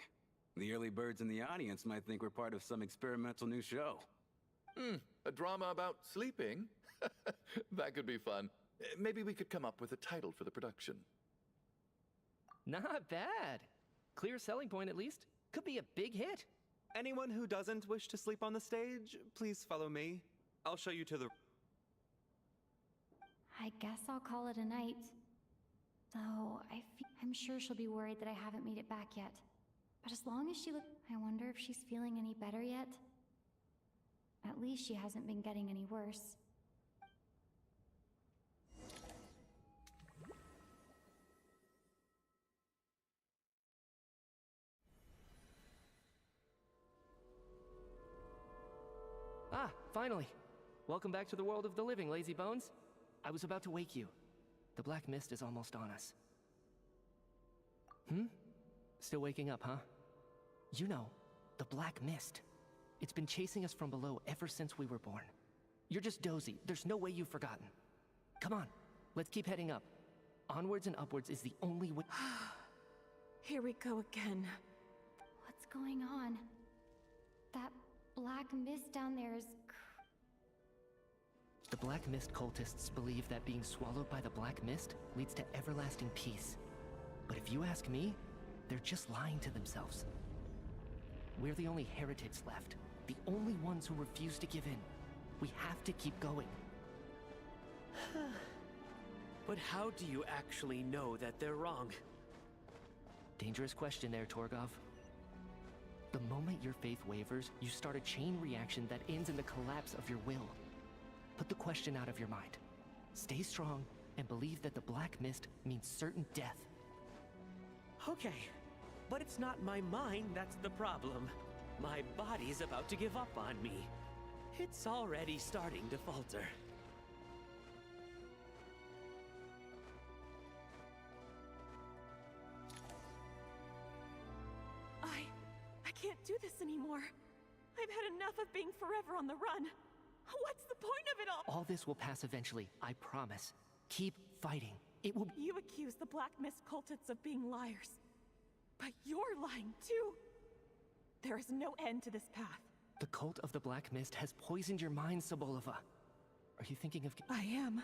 The early birds in the audience might think we're part of some experimental new show. A drama about sleeping? That could be fun. Maybe we could come up with a title for the production. Not bad. Clear selling point at least. Could be a big hit. Anyone who doesn't wish to sleep on the stage, please follow me. I'll show you to the... I guess I'll call it a night. Though, I'm sure she'll be worried that I haven't made it back yet. But as long as she I wonder if she's feeling any better yet? At least she hasn't been getting any worse. Ah, finally! Welcome back to the world of the living, lazy bones. I was about to wake you. The black mist is almost on us. Still waking up, huh? You know, the black mist. It's been chasing us from below ever since we were born. You're just dozy. There's no way you've forgotten. Come on, let's keep heading up. Onwards and upwards is the only way. Here we go again. What's going on? That black mist down there is... The Black Mist cultists believe that being swallowed by the Black Mist leads to everlasting peace. But if you ask me, they're just lying to themselves. We're the only heretics left. The only ones who refuse to give in. We have to keep going. But how do you actually know that they're wrong? Dangerous question there, Torgov. The moment your faith wavers, you start a chain reaction that ends in the collapse of your will. Put the question out of your mind. Stay strong and believe that the Black Mist means certain death. Okay, but it's not my mind that's the problem. My body's about to give up on me. It's already starting to falter. I can't do this anymore. I've had enough of being forever on the run. What's the point of it all? All this will pass eventually, I promise. Keep fighting. It will... You accuse the Black Mist cultists of being liars. But you're lying too. There is no end to this path. The cult of the Black Mist has poisoned your mind, Sobolova. Are you thinking of... I am.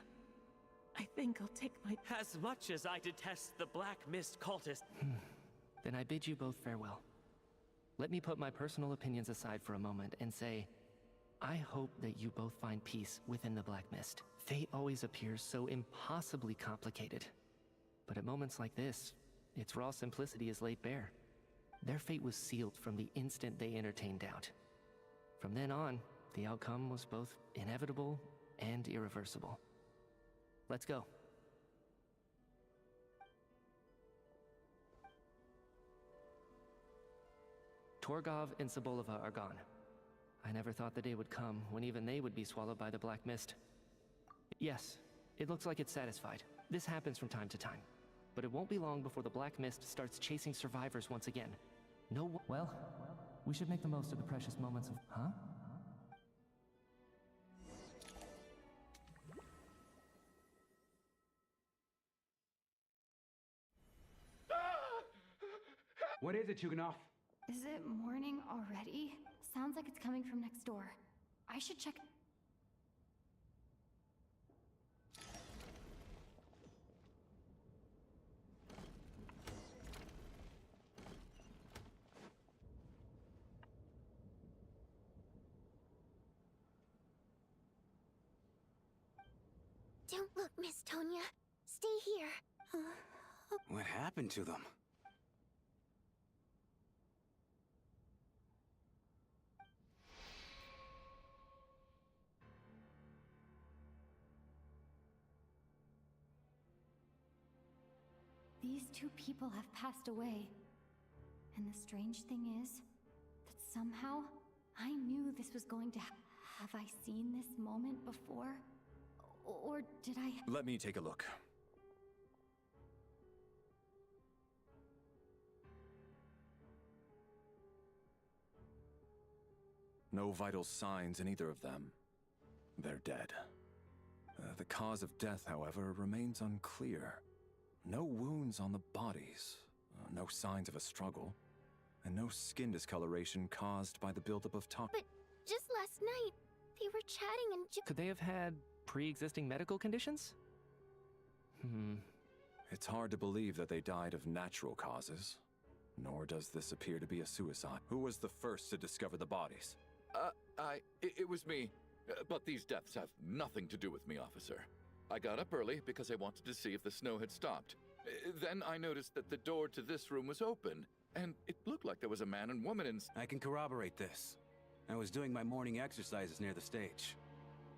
I think I'll take my... As much as I detest the Black Mist cultists... Then I bid you both farewell. Let me put my personal opinions aside for a moment and say... I hope that you both find peace within the Black Mist. Fate always appears so impossibly complicated. But at moments like this, its raw simplicity is laid bare. Their fate was sealed from the instant they entertained doubt. From then on, the outcome was both inevitable and irreversible. Let's go. Torgov and Sobolova are gone. I never thought the day would come when even they would be swallowed by the Black Mist. Yes, it looks like it's satisfied. This happens from time to time. But it won't be long before the Black Mist starts chasing survivors once again. Well, we should make the most of the precious moments of... Huh? What is it, Chuganov? Is it morning already? Sounds like it's coming from next door. I should check. Don't look, Miss Tonya. Stay here. What happened to them? These two people have passed away. And the strange thing is that somehow I knew this was going to have I seen this moment before? Or did I? Let me take a look. No vital signs in either of them. They're dead. The cause of death, however, remains unclear. No wounds on the bodies, no signs of a struggle, and no skin discoloration caused by the buildup of toxins. But just last night, they were chatting and Could they have had pre-existing medical conditions? It's hard to believe that they died of natural causes. Nor does this appear to be a suicide. Who was the first to discover the bodies? It was me. But these deaths have nothing to do with me, officer. I got up early because I wanted to see if the snow had stopped. Then I noticed that the door to this room was open, and it looked like there was a man and woman in... I can corroborate this. I was doing my morning exercises near the stage.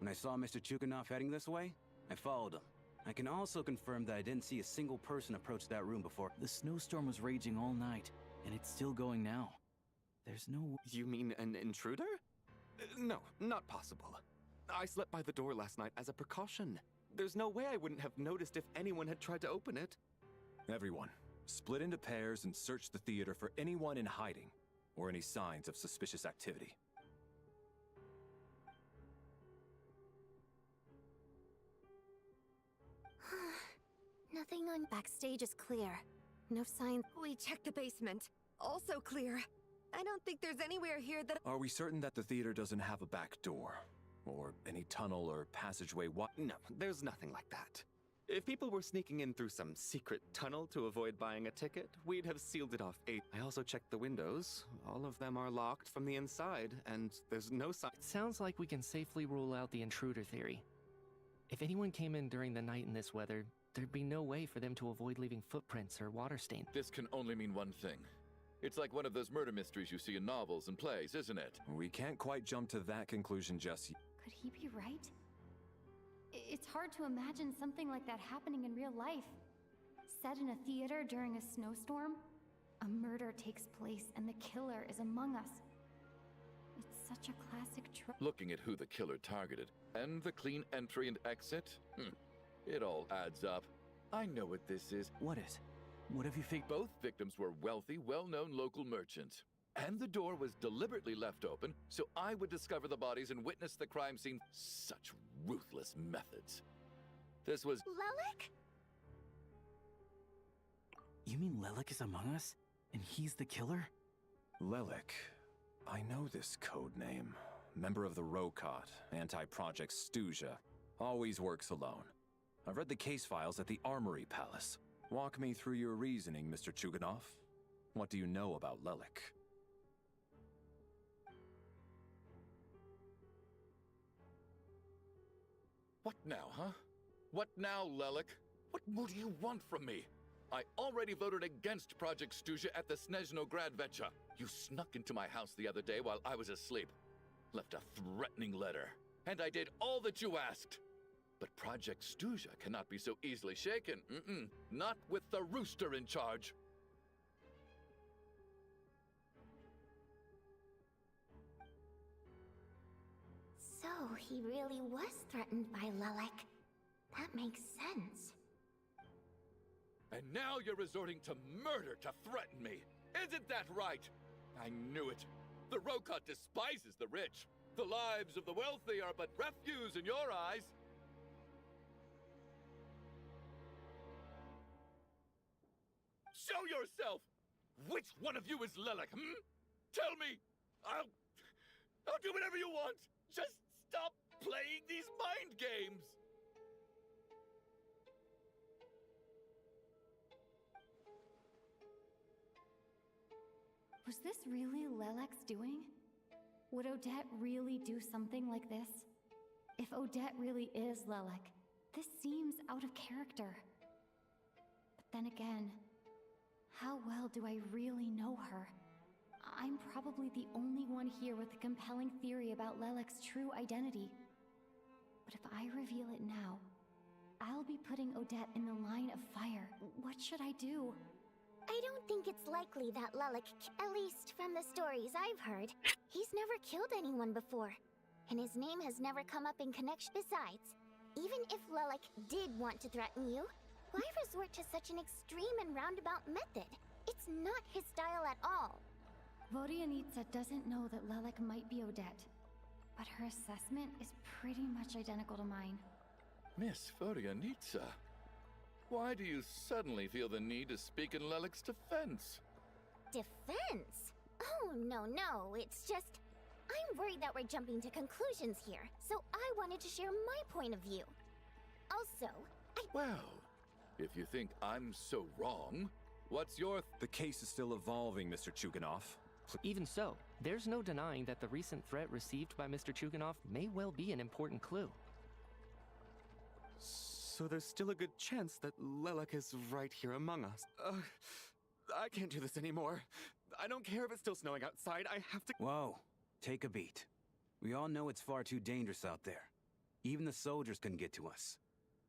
When I saw Mr. Chukanov heading this way, I followed him. I can also confirm that I didn't see a single person approach that room before. The snowstorm was raging all night, and it's still going now. There's no... You mean an intruder? No, not possible. I slept by the door last night as a precaution. There's no way I wouldn't have noticed if anyone had tried to open it. Everyone, split into pairs and search the theater for anyone in hiding, or any signs of suspicious activity. Nothing on backstage is clear. No sign. We checked the basement. Also clear. I don't think there's anywhere here that... Are we certain that the theater doesn't have a back door? Or any tunnel or passageway? No, there's nothing like that. If people were sneaking in through some secret tunnel to avoid buying a ticket, we'd have sealed it off. I also checked the windows. All of them are locked from the inside, and there's no sign. It sounds like we can safely rule out the intruder theory. If anyone came in during the night in this weather, there'd be no way for them to avoid leaving footprints or water stain. This can only mean one thing. It's like one of those murder mysteries you see in novels and plays, isn't it? We can't quite jump to that conclusion just yet. Could he be right? It's hard to imagine something like that happening in real life. Set in a theater during a snowstorm, a murder takes place and the killer is among us. It's such a classic trope. Looking at who the killer targeted, and the clean entry and exit, it all adds up. I know what this is. What is? What have you figured? Both victims were wealthy, well-known local merchants. And the door was deliberately left open so I would discover the bodies and witness the crime scene. Such ruthless methods. This was... Lelik? You mean Lelik is among us? And he's the killer? Lelik. I know this code name. Member of the Rokot, anti-Project Stuzha. Always works alone. I've read the case files at the Armory Palace. Walk me through your reasoning, Mr. Chuganov. What do you know about Lelik? What now, huh? What now, Lelik? What more do you want from me? I already voted against Project Stuzha at the Snezhnaya Archon. You snuck into my house the other day while I was asleep. Left a threatening letter. And I did all that you asked. But Project Stuzha cannot be so easily shaken. Not with the rooster in charge. So, he really was threatened by Lelik. That makes sense. And now you're resorting to murder to threaten me. Isn't that right? I knew it. The Rokot despises the rich. The lives of the wealthy are but refuse in your eyes. Show yourself! Which one of you is Lelik, Tell me! I'll do whatever you want! Just stop playing these mind games! Was this really Lelek's doing? Would Odette really do something like this? If Odette really is Lelek, this seems out of character. But then again, how well do I really know her? I'm probably the only one here with a compelling theory about Lelek's true identity. But if I reveal it now, I'll be putting Odette in the line of fire. What should I do? I don't think it's likely that Lelek, at least from the stories I've heard, he's never killed anyone before. And his name has never come up in connection. Besides, even if Lelek did want to threaten you, why resort to such an extreme and roundabout method? It's not his style at all. Vodianitsa doesn't know that Lelek might be Odette, but her assessment is pretty much identical to mine. Miss Vodianitsa, why do you suddenly feel the need to speak in Lelek's defense? Defense? Oh, no, it's just... I'm worried that we're jumping to conclusions here, so I wanted to share my point of view. Also, Well, if you think I'm so wrong, what's your... The case is still evolving, Mr. Chuganov. Even so, there's no denying that the recent threat received by Mr. Chuganov may well be an important clue. So there's still a good chance that Lelek is right here among us. I can't do this anymore. I don't care if it's still snowing outside, I have to— Whoa, take a beat. We all know it's far too dangerous out there. Even the soldiers couldn't get to us.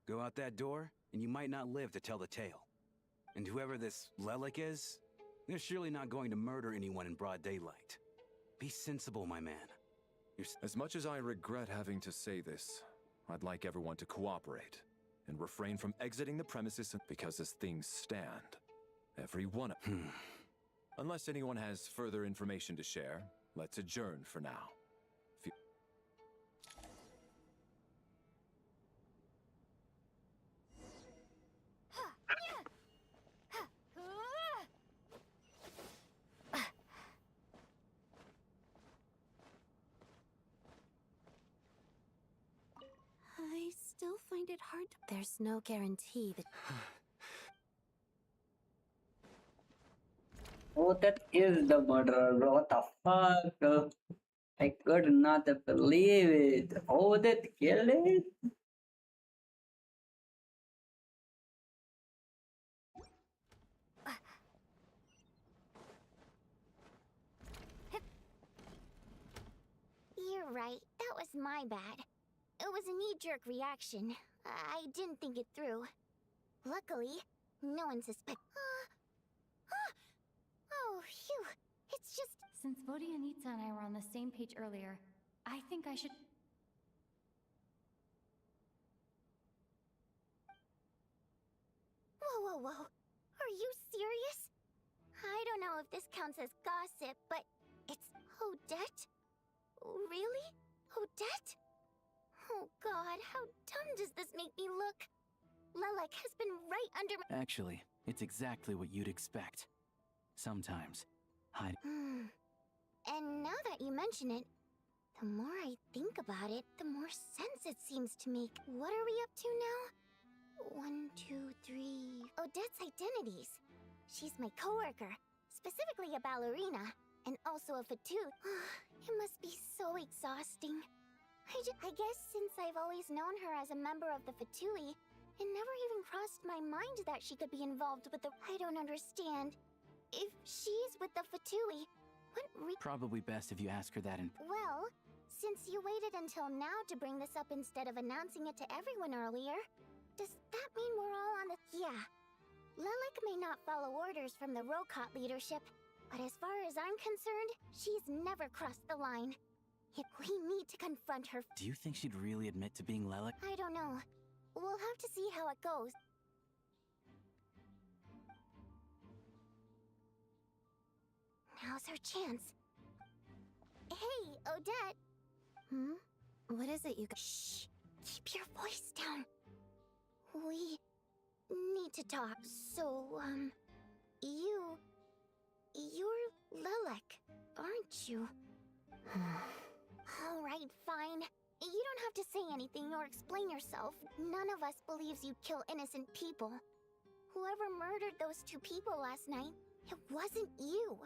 Go out that door, and you might not live to tell the tale. And whoever this Lelek is, they're surely not going to murder anyone in broad daylight. Be sensible, my man. As much as I regret having to say this, I'd like everyone to cooperate and refrain from exiting the premises because as things stand, every one of... Unless anyone has further information to share, let's adjourn for now. I still find it hard to... There's no guarantee that... Oh, that is the murderer, bro. What the fuck? I could not believe it. Oh, that killed it? You're right, that was my bad. It was a knee-jerk reaction. I didn't think it through. Luckily, no one suspected. Oh, phew. It's just... Since Vodianitsa and I were on the same page earlier, I think I should... Whoa. Are you serious? I don't know if this counts as gossip, but it's Odette? Really? Odette? Oh god, how dumb does this make me look? Lelek has been right under my... Actually, it's exactly what you'd expect. Sometimes, And now that you mention it, the more I think about it, the more sense it seems to make. What are we up to now? 1, 2, 3... Odette's identities. She's my coworker, specifically a ballerina, and also a Fatui. It must be so exhausting. I guess since I've always known her as a member of the Fatui, it never even crossed my mind that she could be involved with the... I don't understand. If she's with the Fatui, what probably best if you ask her that in... Well, since you waited until now to bring this up instead of announcing it to everyone earlier, does that mean we're all on the... Yeah. Lelek may not follow orders from the Rokot leadership, but as far as I'm concerned, she's never crossed the line. Yet we need to confront her. Do you think she'd really admit to being Lelek? I don't know. We'll have to see how it goes. Now's our chance. Hey, Odette! What is it you... Shh! Keep your voice down. We need to talk. So, you're Lelek, aren't you? Alright, fine. You don't have to say anything or explain yourself. None of us believes you'd kill innocent people. Whoever murdered those two people last night, it wasn't you.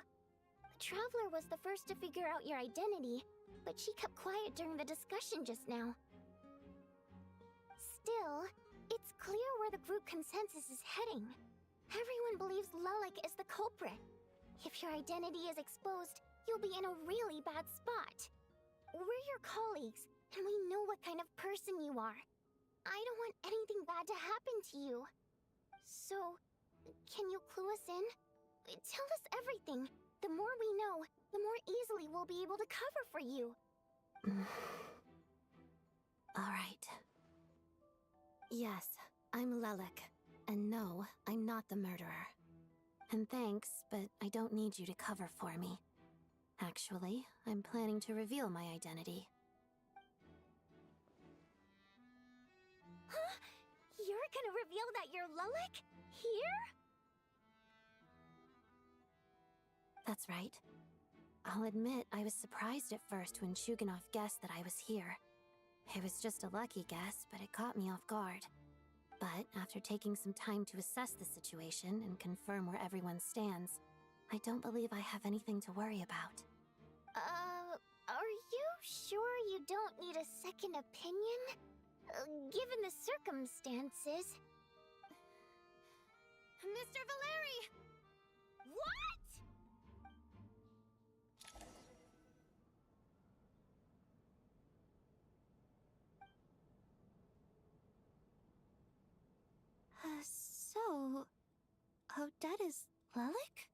The Traveler was the first to figure out your identity, but she kept quiet during the discussion just now. Still, it's clear where the group consensus is heading. Everyone believes Lelik is the culprit. If your identity is exposed, you'll be in a really bad spot. We're your colleagues, and we know what kind of person you are. I don't want anything bad to happen to you. So, can you clue us in? Tell us everything. The more we know, the more easily we'll be able to cover for you. Alright. Yes, I'm Lelik. And no, I'm not the murderer. And thanks, but I don't need you to cover for me. Actually, I'm planning to reveal my identity. Huh? You're gonna reveal that you're Lelik? Here? That's right. I'll admit I was surprised at first when Chuganov guessed that I was here. It was just a lucky guess, but it caught me off guard. But after taking some time to assess the situation and confirm where everyone stands, I don't believe I have anything to worry about. Are you sure you don't need a second opinion? Given the circumstances... Mr. Valeri! What?! So... Odette is Lelik?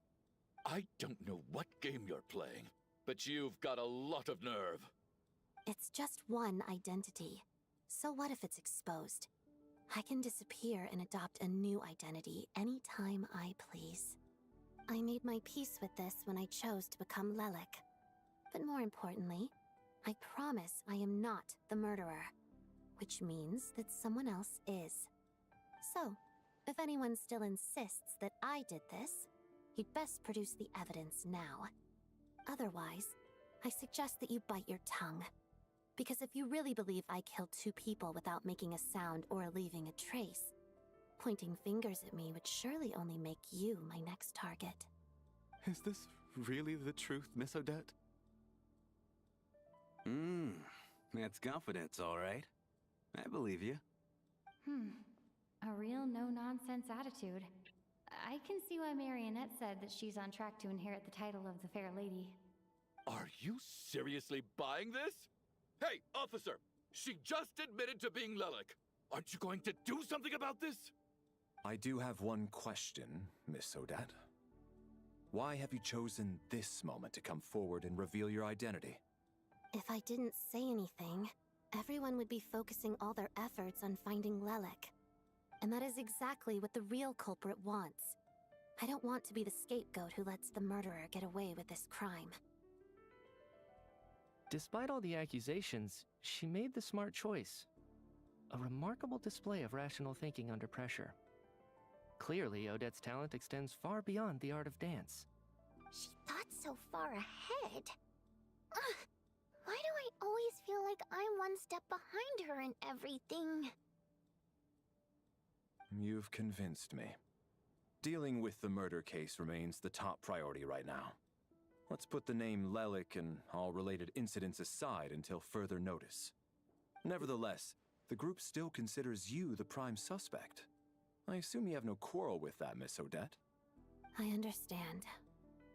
I don't know what game you're playing, but you've got a lot of nerve. It's just one identity. So what if it's exposed? I can disappear and adopt a new identity anytime I please. I made my peace with this when I chose to become Lelik. But more importantly, I promise I am not the murderer, which means that someone else is. So, if anyone still insists that I did this, you'd best produce the evidence now. Otherwise, I suggest that you bite your tongue. Because if you really believe I killed two people without making a sound or leaving a trace, pointing fingers at me would surely only make you my next target. Is this really the truth, Miss Odette? That's confidence, all right. I believe you. A real no-nonsense attitude. I can see why Marionette said that she's on track to inherit the title of the Fair Lady. Are you seriously buying this? Hey, officer! She just admitted to being Lelik. Aren't you going to do something about this? I do have one question, Miss Odette. Why have you chosen this moment to come forward and reveal your identity? If I didn't say anything, everyone would be focusing all their efforts on finding Lelik. And that is exactly what the real culprit wants. I don't want to be the scapegoat who lets the murderer get away with this crime. Despite all the accusations, she made the smart choice. A remarkable display of rational thinking under pressure. Clearly, Odette's talent extends far beyond the art of dance. She thought so far ahead. Why do I always feel like I'm one step behind her in everything? You've convinced me. Dealing with the murder case remains the top priority right now. Let's put the name Lelik and all related incidents aside until further notice. Nevertheless, the group still considers you the prime suspect. I assume you have no quarrel with that, Miss Odette? I understand.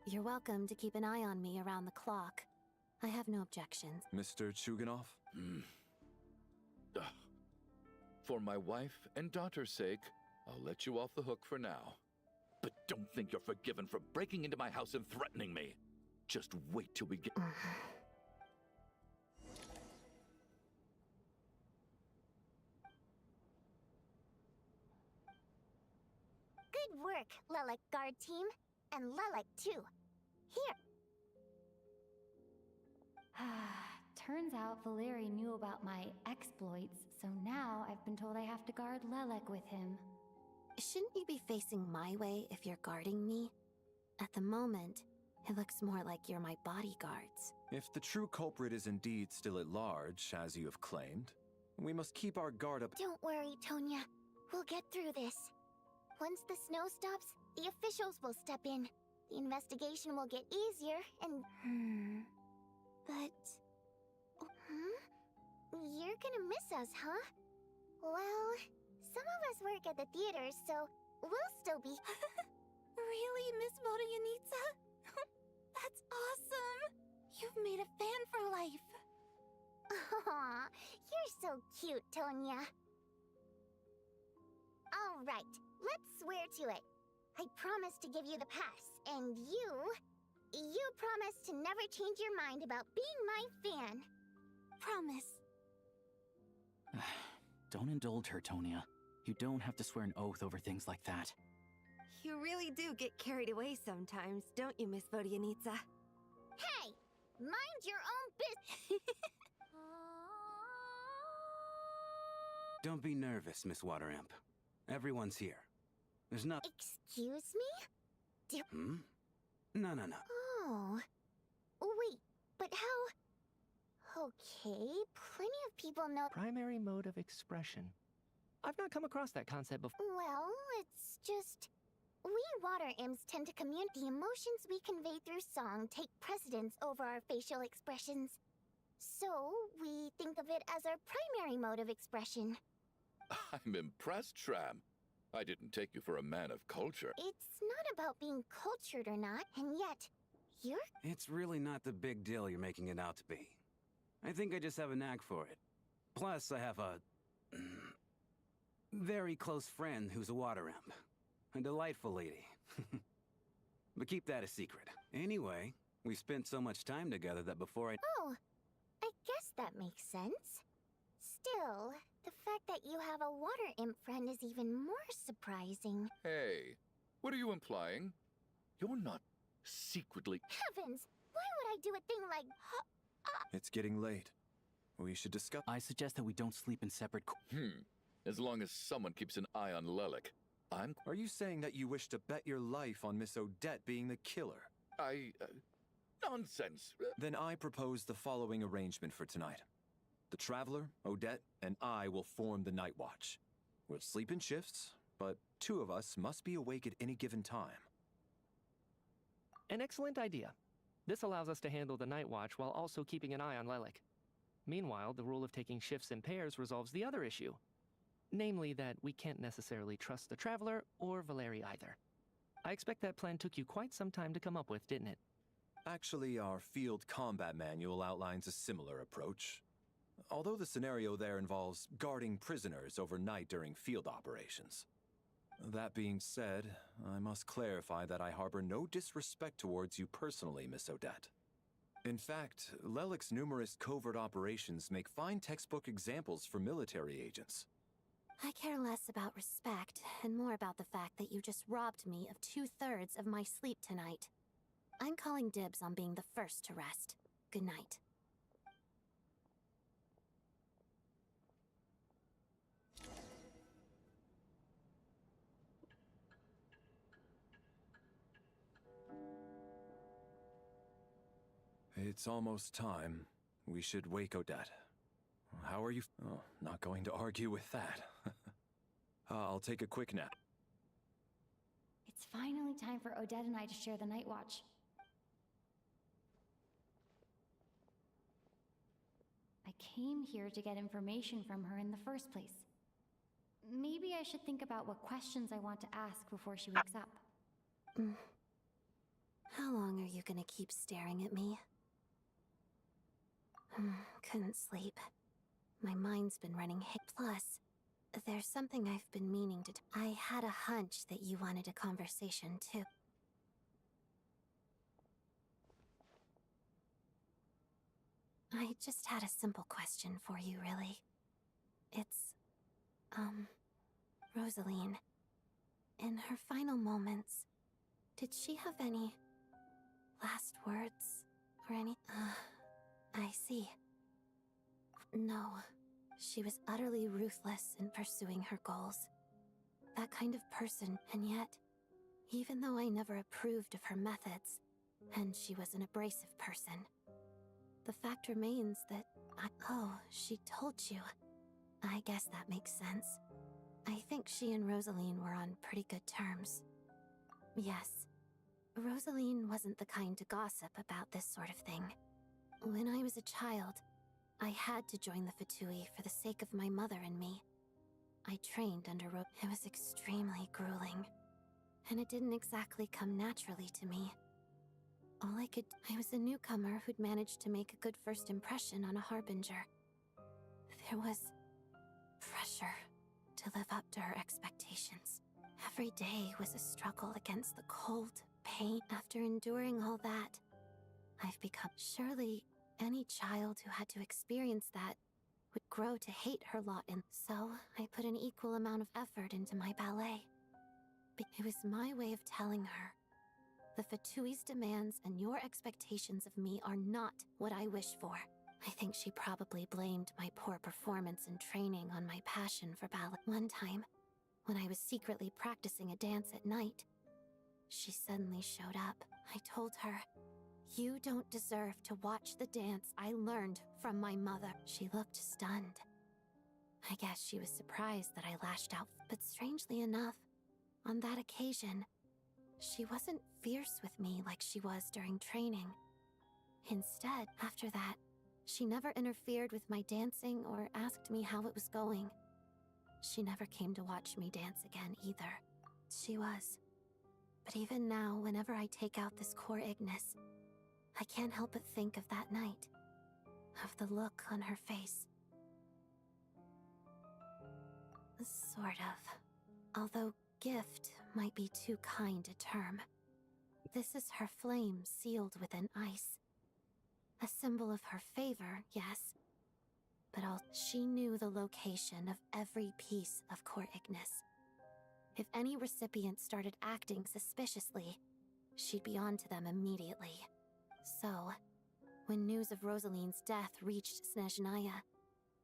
You're welcome to keep an eye on me around the clock. I have no objections. Mr. Chuganov? For my wife and daughter's sake, I'll let you off the hook for now. But don't think you're forgiven for breaking into my house and threatening me. Just wait till we get... Good work, Lelik Guard Team. And Lelik, too. Here. Turns out Valeri knew about my exploits, so now I've been told I have to guard Lelik with him. Shouldn't you be facing my way if you're guarding me? At the moment, It looks more like you're my bodyguards. If the true culprit is indeed still at large, as you have claimed, we must keep our guard up. Don't worry, Tonya. We'll get through this. Once the snow stops, the officials will step in. The investigation will get easier and... But... You're gonna miss us, huh? Well, some of us work at the theater, so we'll still be... Really, Miss Vodyanitsa? That's awesome! You've made a fan for life. Aw, you're so cute, Tonya. All right, let's swear to it. I promise to give you the pass, and you promise to never change your mind about being my fan. Promise. Don't indulge her, Tonya. You don't have to swear an oath over things like that. You really do get carried away sometimes, don't you, Miss Vodyanitsa? Hey! Mind your own business! Don't be nervous, Miss Water Imp. Everyone's here. There's not. Excuse me? No. Oh. Wait, but how... Okay, plenty of people know... Primary mode of expression. I've not come across that concept before. Well, it's just... We water imps tend to communicate. The emotions we convey through song take precedence over our facial expressions. So, we think of it as our primary mode of expression. I'm impressed, Shram. I didn't take you for a man of culture. It's not about being cultured or not, and yet, you're... It's really not the big deal you're making it out to be. I think I just have a knack for it. Plus, I have a... very close friend who's a water imp. A delightful lady. But keep that a secret. Anyway, we spent so much time together that before I... Oh, I guess that makes sense. Still, the fact that you have a water imp friend is even more surprising. Hey, what are you implying? You're not secretly... Heavens! Why would I do a thing like... It's getting late. We should discuss... I suggest that we don't sleep in separate... As long as someone keeps an eye on Lelik. Are you saying that you wish to bet your life on Miss Odette being the killer? Nonsense. Then I propose the following arrangement for tonight. The Traveler, Odette, and I will form the Night Watch. We'll sleep in shifts, but two of us must be awake at any given time. An excellent idea. This allows us to handle the Night Watch while also keeping an eye on Lelik. Meanwhile, the rule of taking shifts in pairs resolves the other issue. Namely that we can't necessarily trust the Traveler or Valeri either. I expect that plan took you quite some time to come up with, didn't it? Actually, our field combat manual outlines a similar approach. Although the scenario there involves guarding prisoners overnight during field operations. That being said, I must clarify that I harbor no disrespect towards you personally, Miss Odette. In fact, Lelik's numerous covert operations make fine textbook examples for military agents. I care less about respect and more about the fact that you just robbed me of 2/3 of my sleep tonight. I'm calling dibs on being the first to rest. Good night. It's almost time. We should wake Odette. How are you? Oh, not going to argue with that. I'll take a quick nap. It's finally time for Odette and I to share the Night Watch. I came here to get information from her in the first place. Maybe I should think about what questions I want to ask before she wakes up. How long are you gonna keep staring at me? Couldn't sleep. My mind's been running Plus, there's something I've been meaning to I had a hunch that you wanted a conversation, too. I just had a simple question for you, really. It's, Rosaline. In her final moments, did she have any last words or any... I see. No, she was utterly ruthless in pursuing her goals. That kind of person, and yet, even though I never approved of her methods, and she was an abrasive person. The fact remains that oh, she told you. I guess that makes sense. I think she and Rosaline were on pretty good terms. Yes. Rosaline wasn't the kind to gossip about this sort of thing. When I was a child, I had to join the Fatui for the sake of my mother and me. I trained under It was extremely grueling, and it didn't exactly come naturally to me. I was a newcomer who'd managed to make a good first impression on a Harbinger. There was pressure to live up to her expectations. Every day was a struggle against the cold, pain. After enduring all that, I've become... Surely, any child who had to experience that would grow to hate her lot, and so I put an equal amount of effort into my ballet. But it was my way of telling her, the Fatui's demands and your expectations of me are not what I wish for. I think she probably blamed my poor performance in training on my passion for ballet. One time, when I was secretly practicing a dance at night, she suddenly showed up. I told her, "You don't deserve to watch the dance I learned from my mother." She looked stunned. I guess she was surprised that I lashed out, but strangely enough, on that occasion, she wasn't fierce with me like she was during training. Instead, after that, she never interfered with my dancing or asked me how it was going. She never came to watch me dance again either. She was. But even now, whenever I take out this core Ignis, I can't help but think of that night. Of the look on her face. Sort of. Although gift might be too kind a term. This is her flame sealed within ice. A symbol of her favor, yes. But she knew the location of every piece of core Ignis. If any recipient started acting suspiciously, she'd be on to them immediately. So, when news of Rosaline's death reached Snezhnaya,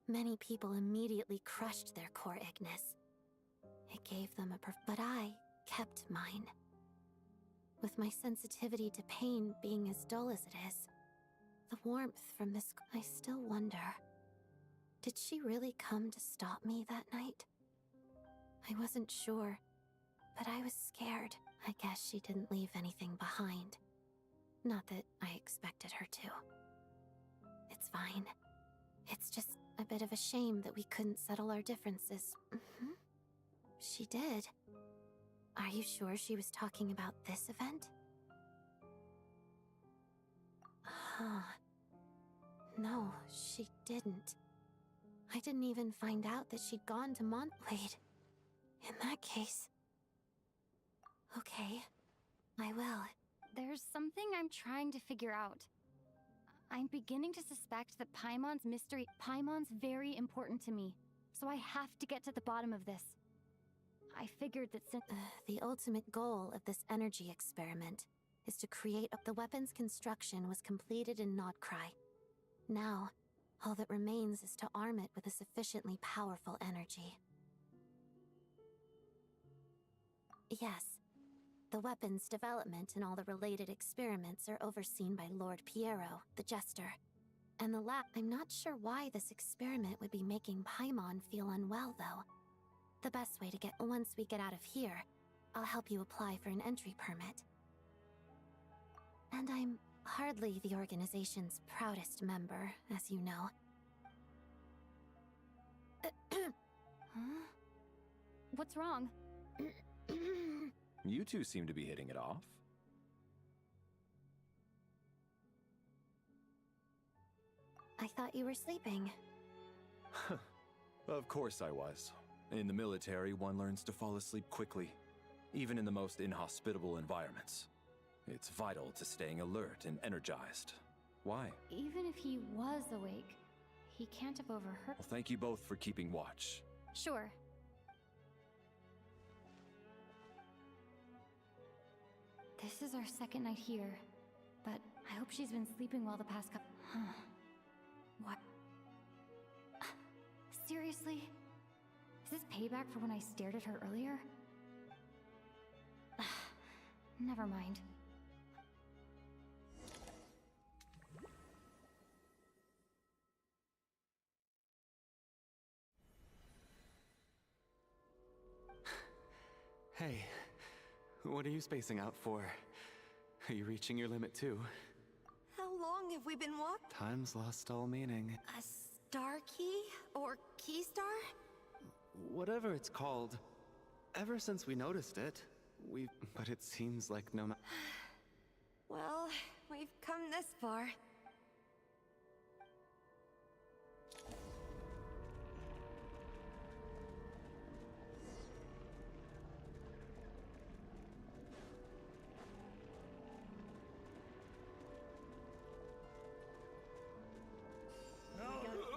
many people immediately crushed their core Ignis. It gave them but I kept mine. With my sensitivity to pain being as dull as it is, the warmth from this... I still wonder, did she really come to stop me that night? I wasn't sure, but I was scared. I guess she didn't leave anything behind. Not that I expected her to. It's fine. It's just a bit of a shame that we couldn't settle our differences. She did. Are you sure she was talking about this event? Huh. No, she didn't. I didn't even find out that she'd gone to Wait. In that case... Okay. I will. There's something I'm trying to figure out. I'm beginning to suspect that Paimon's mystery... Paimon's very important to me, so I have to get to the bottom of this. I figured that since... the ultimate goal of this energy experiment is to create... The weapon's construction was completed in Nodcry. Now, all that remains is to arm it with a sufficiently powerful energy. Yes. The weapon's development and all the related experiments are overseen by Lord Piero, the Jester. And the lab... I'm not sure why this experiment would be making Paimon feel unwell, though. The best way to get... Once we get out of here, I'll help you apply for an entry permit. And I'm hardly the organization's proudest member, as you know. Huh? What's wrong? You two seem to be hitting it off. I thought you were sleeping. Of course I was. In the military, one learns to fall asleep quickly, even in the most inhospitable environments. It's vital to staying alert and energized. Why? Even if he was awake, he can't have overheard... Well, thank you both for keeping watch. Sure. This is our second night here, but I hope she's been sleeping well the past couple... Huh. What? Seriously? Is this payback for when I stared at her earlier? Never mind. Hey, what are you spacing out for? Are you reaching your limit too? How long have we been walking? Time's lost all meaning. A star key? Or key star? Whatever it's called. Ever since we noticed it, but it seems like no Well, we've come this far.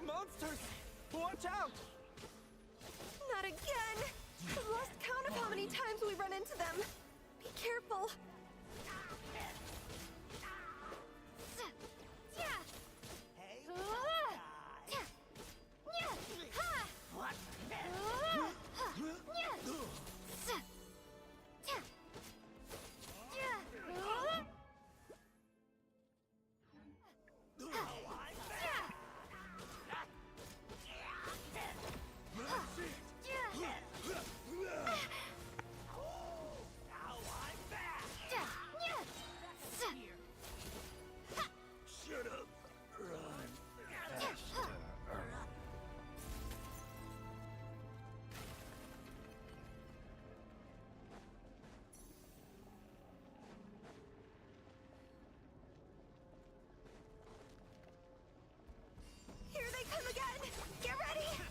Monsters! Watch out! Not again! I've lost count of how many times we run into them. Be careful. Here they come again! Get ready!